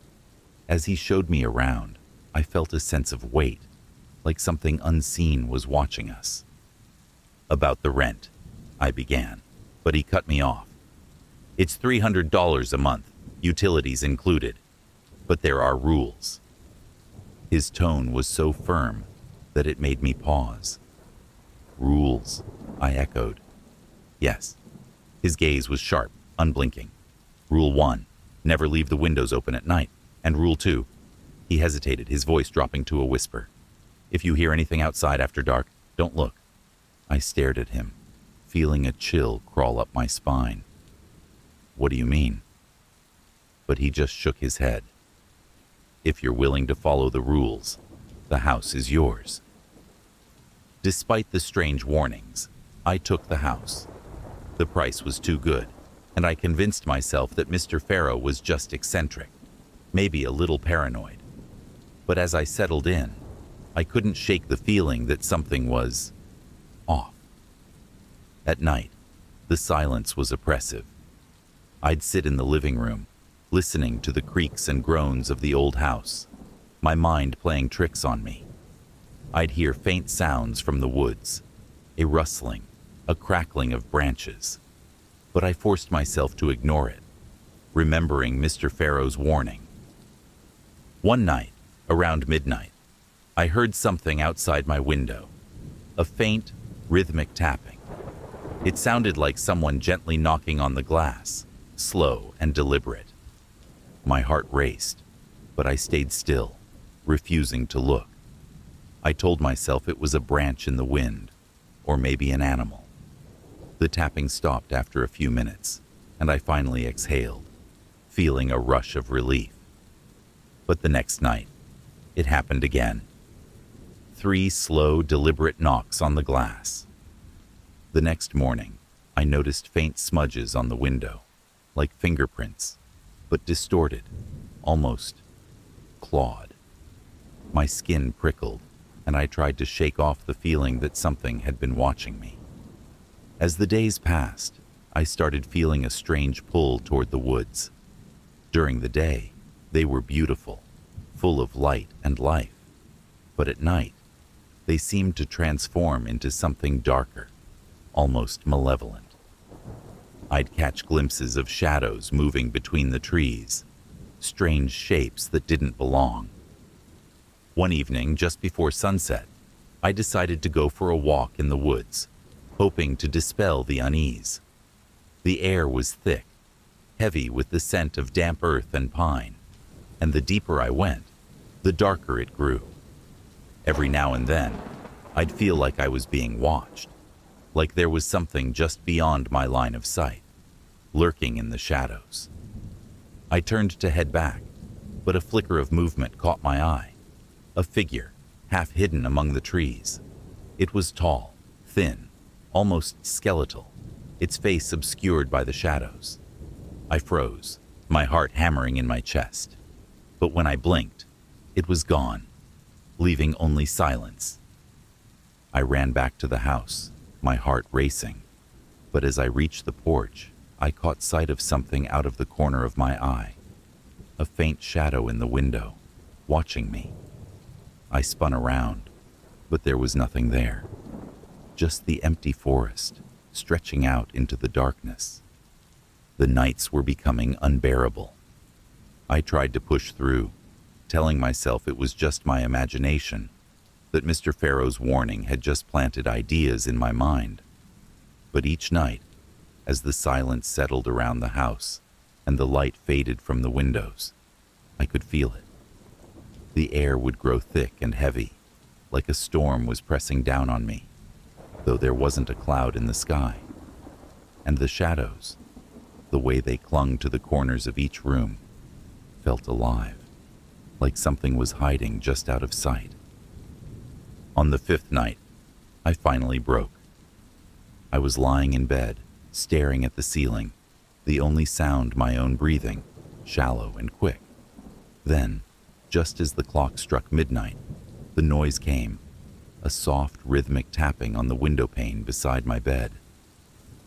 As he showed me around, I felt a sense of weight, like something unseen was watching us. "About the rent," I began, but he cut me off. "It's $300 a month, utilities included, but there are rules." His tone was so firm that it made me pause. "Rules," I echoed. "Yes." His gaze was sharp, unblinking. "Rule 1, never leave the windows open at night. And Rule 2, he hesitated, his voice dropping to a whisper. "If you hear anything outside after dark, don't look." I stared at him, feeling a chill crawl up my spine. "What do you mean?" But he just shook his head. "If you're willing to follow the rules, the house is yours." Despite the strange warnings, I took the house. The price was too good, and I convinced myself that Mr. Farrow was just eccentric. maybe a little paranoid. But as I settled in, I couldn't shake the feeling that something was off. At night, the silence was oppressive. I'd sit in the living room, listening to the creaks and groans of the old house, my mind playing tricks on me. I'd hear faint sounds from the woods, a rustling, a crackling of branches, but I forced myself to ignore it, remembering Mr. Farrow's warning. One night, around midnight, I heard something outside my window, a faint, rhythmic tapping. It sounded like someone gently knocking on the glass, slow and deliberate. My heart raced, but I stayed still, refusing to look. I told myself it was a branch in the wind, or maybe an animal. The tapping stopped after a few minutes, and I finally exhaled, feeling a rush of relief. But the next night, it happened again. 3 slow, deliberate knocks on the glass. The next morning, I noticed faint smudges on the window, like fingerprints, but distorted, almost clawed. My skin prickled, and I tried to shake off the feeling that something had been watching me. As the days passed, I started feeling a strange pull toward the woods. During the day, they were beautiful, full of light and life. But at night, they seemed to transform into something darker, almost malevolent. I'd catch glimpses of shadows moving between the trees, strange shapes that didn't belong. One evening, just before sunset, I decided to go for a walk in the woods, hoping to dispel the unease. The air was thick, heavy with the scent of damp earth and pine, and the deeper I went, the darker it grew. Every now and then, I'd feel like I was being watched, like there was something just beyond my line of sight, lurking in the shadows. I turned to head back, but a flicker of movement caught my eye. A figure, half hidden among the trees. It was tall, thin, almost skeletal, its face obscured by the shadows. I froze, my heart hammering in my chest. But when I blinked, it was gone, leaving only silence. I ran back to the house, my heart racing. But as I reached the porch, I caught sight of something out of the corner of my eye. A faint shadow in the window, watching me. I spun around, but there was nothing there. Just the empty forest, stretching out into the darkness. The nights were becoming unbearable. I tried to push through, telling myself it was just my imagination, that Mr. Farrow's warning had just planted ideas in my mind. But each night, as the silence settled around the house and the light faded from the windows, I could feel it. The air would grow thick and heavy, like a storm was pressing down on me, though there wasn't a cloud in the sky. And the shadows, the way they clung to the corners of each room, felt alive, like something was hiding just out of sight. On the 5th night, I finally broke. I was lying in bed, staring at the ceiling, the only sound my own breathing, shallow and quick. Then, just as the clock struck midnight, the noise came, a soft, rhythmic tapping on the window pane beside my bed.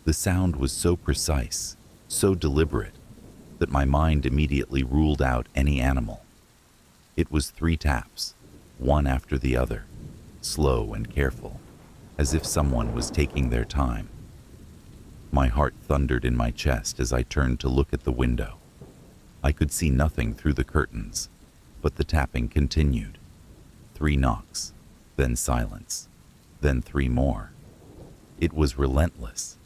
The sound was so precise, so deliberate, that my mind immediately ruled out any animal. It was 3 taps, one after the other, slow and careful, as if someone was taking their time. My heart thundered in my chest as I turned to look at the window. I could see nothing through the curtains, but the tapping continued. 3 knocks, then silence, then 3 more. It was relentless,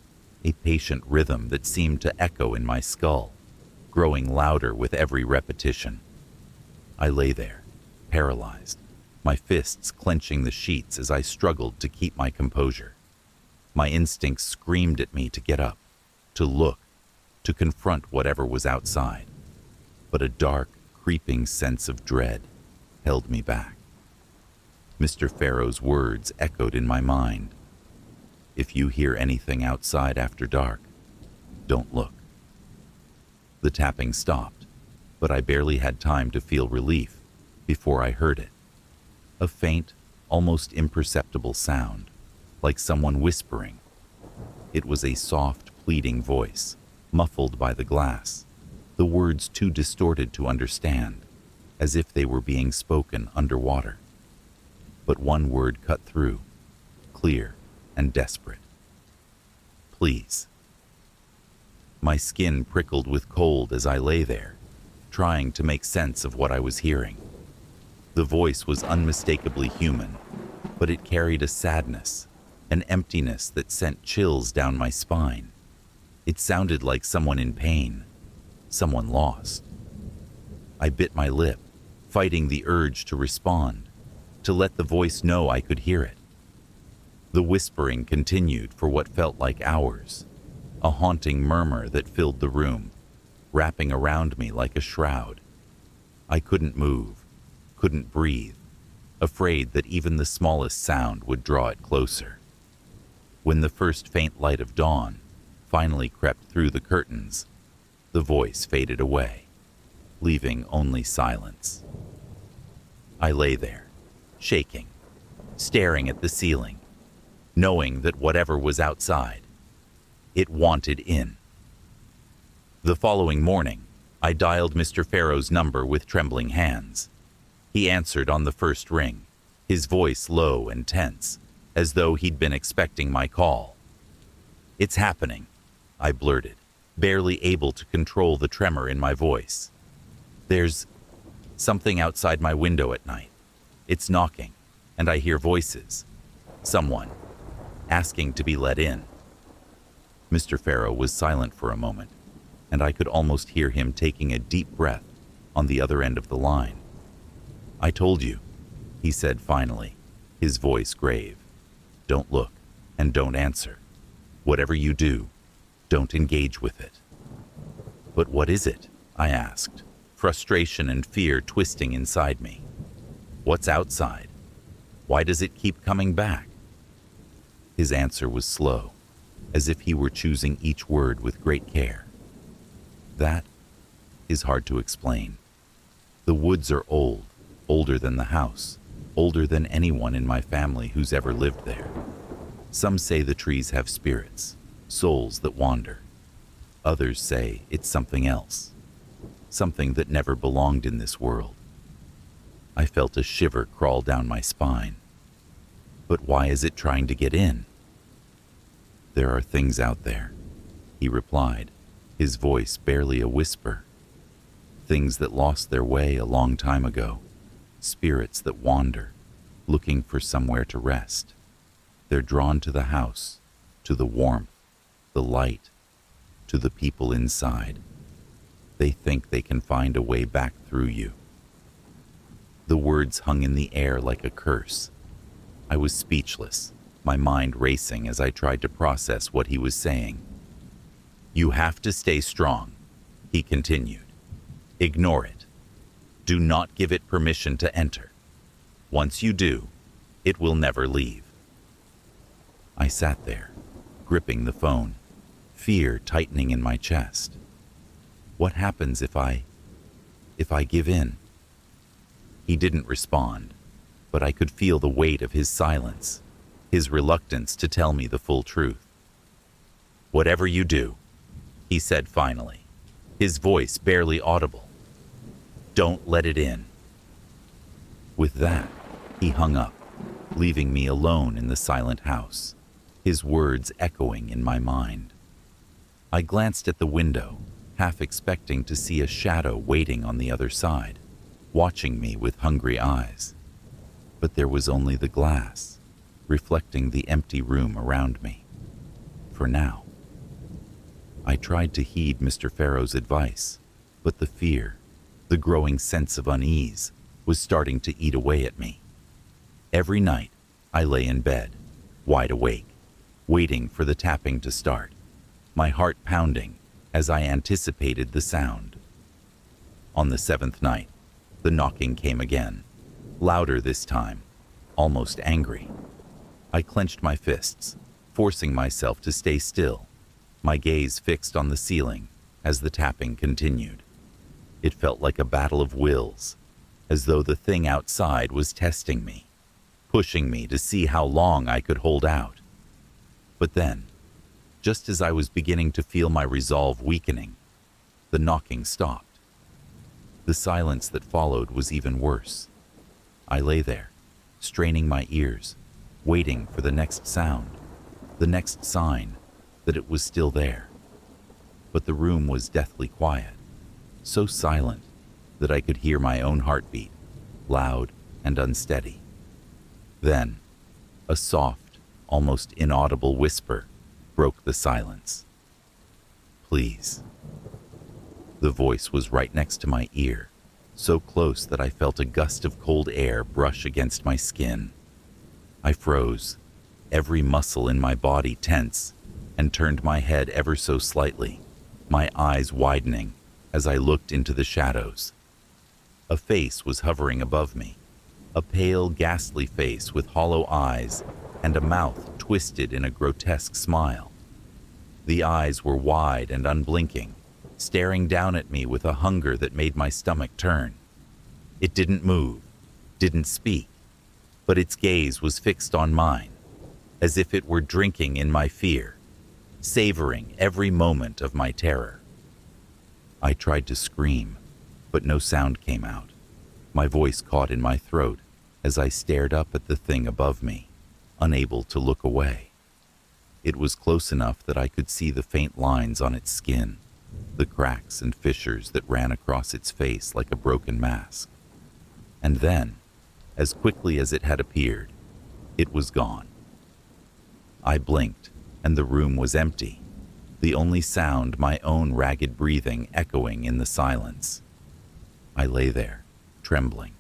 a patient rhythm that seemed to echo in my skull, growing louder with every repetition. I lay there, paralyzed, my fists clenching the sheets as I struggled to keep my composure. My instincts screamed at me to get up, to look, to confront whatever was outside. But a dark, creeping sense of dread held me back. Mr. Farrow's words echoed in my mind. If you hear anything outside after dark, don't look. The tapping stopped, but I barely had time to feel relief before I heard it. A faint, almost imperceptible sound, like someone whispering. It was a soft, pleading voice, muffled by the glass, the words too distorted to understand, as if they were being spoken underwater. But one word cut through, clear and desperate. Please. My skin prickled with cold as I lay there, trying to make sense of what I was hearing. The voice was unmistakably human, but it carried a sadness, an emptiness that sent chills down my spine. It sounded like someone in pain, someone lost. I bit my lip, fighting the urge to respond, to let the voice know I could hear it. The whispering continued for what felt like hours, a haunting murmur that filled the room, wrapping around me like a shroud. I couldn't move, couldn't breathe, afraid that even the smallest sound would draw it closer. When the first faint light of dawn finally crept through the curtains, the voice faded away, leaving only silence. I lay there, shaking, staring at the ceiling, knowing that whatever was outside, it wanted in. The following morning, I dialed Mr. Farrow's number with trembling hands. He answered on the first ring, his voice low and tense, as though he'd been expecting my call. "It's happening," I blurted, barely able to control the tremor in my voice. "There's something outside my window at night. It's knocking, and I hear voices. Someone asking to be let in." Mr. Farrow was silent for a moment, and I could almost hear him taking a deep breath on the other end of the line. "I told you," he said finally, his voice grave. "Don't look and don't answer. Whatever you do, don't engage with it." "But what is it?" I asked, frustration and fear twisting inside me. "What's outside? Why does it keep coming back?" His answer was slow, as if he were choosing each word with great care. "That is hard to explain. The woods are old, older than the house, older than anyone in my family who's ever lived there. Some say the trees have spirits, souls that wander. Others say it's something else, something that never belonged in this world." I felt a shiver crawl down my spine. "But why is it trying to get in?" "There are things out there," he replied, his voice barely a whisper. "Things that lost their way a long time ago. Spirits that wander, looking for somewhere to rest. They're drawn to the house, to the warmth, the light, to the people inside. They think they can find a way back through you." The words hung in the air like a curse. I was speechless, my mind racing as I tried to process what he was saying. "You have to stay strong," he continued. "Ignore it. Do not give it permission to enter. Once you do, it will never leave." I sat there, gripping the phone, fear tightening in my chest. What happens if I give in? He didn't respond, but I could feel the weight of his silence, his reluctance to tell me the full truth. "Whatever you do," he said finally, his voice barely audible, "don't let it in." With that, he hung up, leaving me alone in the silent house, his words echoing in my mind. I glanced at the window, half expecting to see a shadow waiting on the other side, watching me with hungry eyes. But there was only the glass, reflecting the empty room around me. For now. I tried to heed Mr. Farrow's advice, but the fear, the growing sense of unease, was starting to eat away at me. Every night, I lay in bed, wide awake, waiting for the tapping to start, my heart pounding as I anticipated the sound. On the 7th night, the knocking came again, louder this time, almost angry. I clenched my fists, forcing myself to stay still, my gaze fixed on the ceiling as the tapping continued. It felt like a battle of wills, as though the thing outside was testing me, pushing me to see how long I could hold out. But then, just as I was beginning to feel my resolve weakening, the knocking stopped. The silence that followed was even worse. I lay there, straining my ears, waiting for the next sound, the next sign that it was still there. But the room was deathly quiet, so silent that I could hear my own heartbeat, loud and unsteady. Then, a soft, almost inaudible whisper broke the silence. "Please." The voice was right next to my ear, so close that I felt a gust of cold air brush against my skin. I froze, every muscle in my body tense, and turned my head ever so slightly, my eyes widening as I looked into the shadows. A face was hovering above me, a pale, ghastly face with hollow eyes and a mouth twisted in a grotesque smile. The eyes were wide and unblinking, staring down at me with a hunger that made my stomach turn. It didn't move, didn't speak, but its gaze was fixed on mine, as if it were drinking in my fear, savoring every moment of my terror. I tried to scream, but no sound came out. My voice caught in my throat as I stared up at the thing above me, unable to look away. It was close enough that I could see the faint lines on its skin, the cracks and fissures that ran across its face like a broken mask. And then, as quickly as it had appeared, it was gone. I blinked, and the room was empty, the only sound my own ragged breathing echoing in the silence. I lay there, trembling,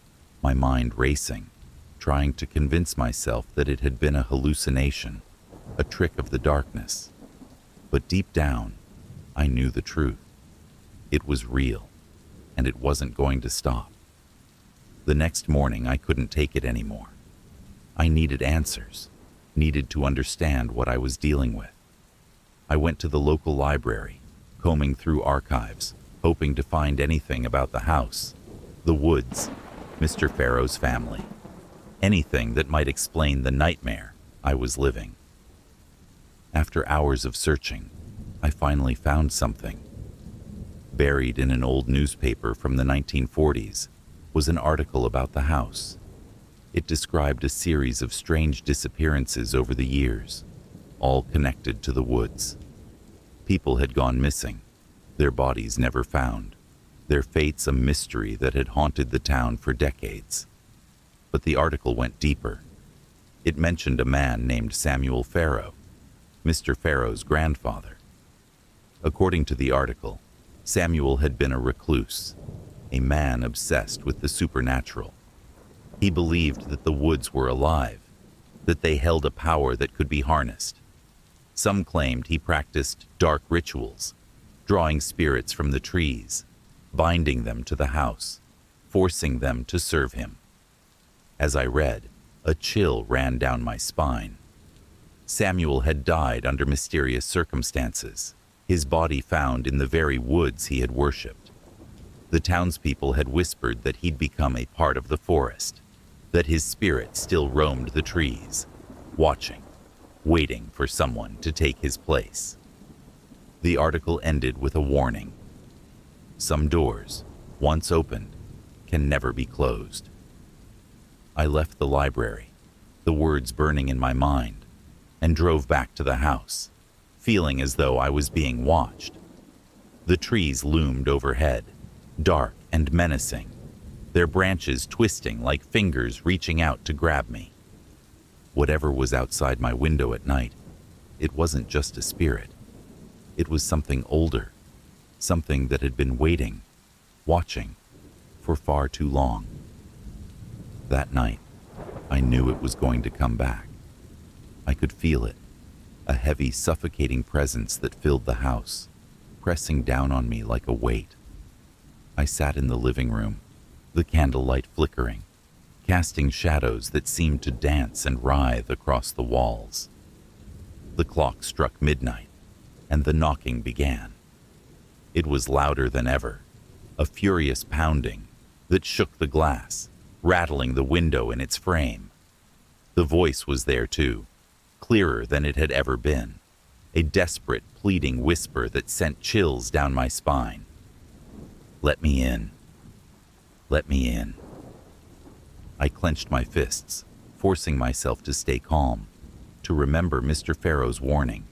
my mind racing, trying to convince myself that it had been a hallucination, a trick of the darkness. But deep down, I knew the truth. It was real, and it wasn't going to stop. The next morning, I couldn't take it anymore. I needed answers, needed to understand what I was dealing with. I went to the local library, combing through archives, hoping to find anything about the house, the woods, Mr. Farrow's family, anything that might explain the nightmare I was living. After hours of searching, I finally found something. Buried in an old newspaper from the 1940s was an article about the house. It described a series of strange disappearances over the years, all connected to the woods. People had gone missing, their bodies never found, their fates a mystery that had haunted the town for decades. But the article went deeper. It mentioned a man named Samuel Farrow, Mr. Farrow's grandfather. According to the article, Samuel had been a recluse, a man obsessed with the supernatural. He believed that the woods were alive, that they held a power that could be harnessed. Some claimed he practiced dark rituals, drawing spirits from the trees, binding them to the house, forcing them to serve him. As I read, a chill ran down my spine. Samuel had died under mysterious circumstances, his body found in the very woods he had worshipped. The townspeople had whispered that he'd become a part of the forest, that his spirit still roamed the trees, watching, waiting for someone to take his place. The article ended with a warning. Some doors, once opened, can never be closed. I left the library, the words burning in my mind, and drove back to the house, feeling as though I was being watched. The trees loomed overhead, dark and menacing, their branches twisting like fingers reaching out to grab me. Whatever was outside my window at night, it wasn't just a spirit. It was something older, something that had been waiting, watching, for far too long. That night, I knew it was going to come back. I could feel it, a heavy, suffocating presence that filled the house, pressing down on me like a weight. I sat in the living room, the candlelight flickering, casting shadows that seemed to dance and writhe across the walls. The clock struck midnight, and the knocking began. It was louder than ever, a furious pounding that shook the glass, rattling the window in its frame. The voice was there too, clearer than it had ever been, a desperate, pleading whisper that sent chills down my spine. "Let me in. Let me in." I clenched my fists, forcing myself to stay calm, to remember Mr. Farrow's warning.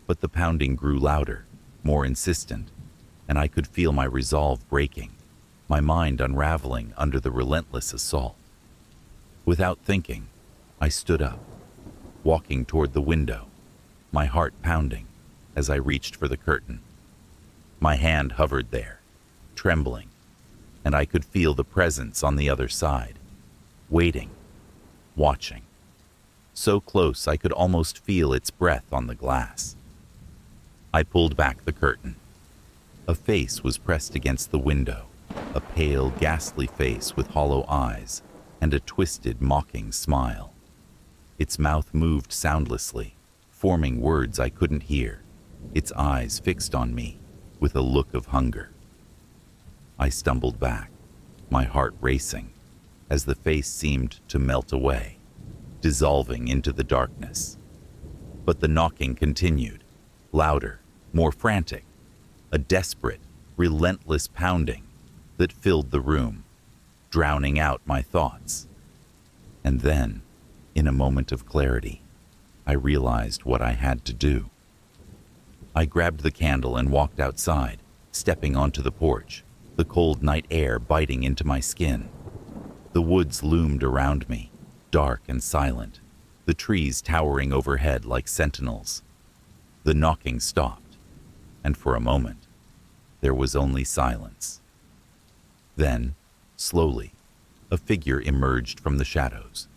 But the pounding grew louder, more insistent, and I could feel my resolve breaking, my mind unraveling under the relentless assault. Without thinking, I stood up, walking toward the window, my heart pounding as I reached for the curtain. My hand hovered there, trembling, and I could feel the presence on the other side, waiting, watching. So close I could almost feel its breath on the glass. I pulled back the curtain. A face was pressed against the window, a pale, ghastly face with hollow eyes and a twisted, mocking smile. Its mouth moved soundlessly, forming words I couldn't hear, its eyes fixed on me with a look of hunger. I stumbled back, my heart racing, as the face seemed to melt away, dissolving into the darkness. But the knocking continued, louder, more frantic, a desperate, relentless pounding that filled the room, drowning out my thoughts. And then, in a moment of clarity, I realized what I had to do. I grabbed the candle and walked outside, stepping onto the porch, the cold night air biting into my skin. The woods loomed around me, dark and silent, the trees towering overhead like sentinels. The knocking stopped, and for a moment, there was only silence. Then, slowly, a figure emerged from the shadows.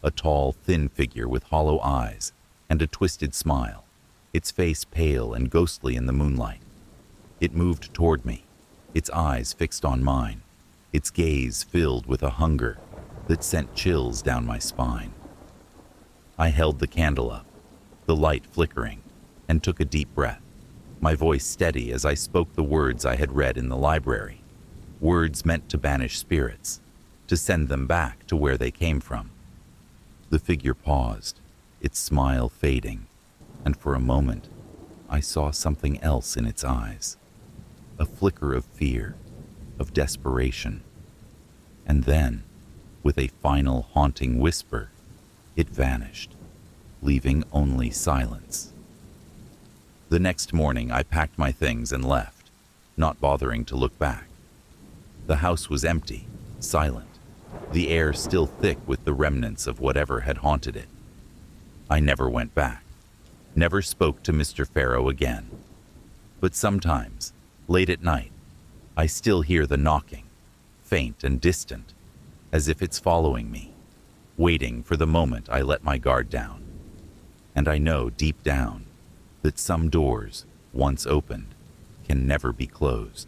A tall, thin figure with hollow eyes and a twisted smile, its face pale and ghostly in the moonlight. It moved toward me, its eyes fixed on mine, its gaze filled with a hunger that sent chills down my spine. I held the candle up, the light flickering, and took a deep breath, my voice steady as I spoke the words I had read in the library, words meant to banish spirits, to send them back to where they came from. The figure paused, its smile fading, and for a moment, I saw something else in its eyes, a flicker of fear, of desperation. And then, with a final haunting whisper, it vanished, leaving only silence. The next morning, I packed my things and left, not bothering to look back. The house was empty, silent, the air still thick with the remnants of whatever had haunted it. I never went back, never spoke to Mr. Farrow again. But sometimes, late at night, I still hear the knocking, faint and distant, as if it's following me, waiting for the moment I let my guard down. And I know deep down that some doors, once opened, can never be closed.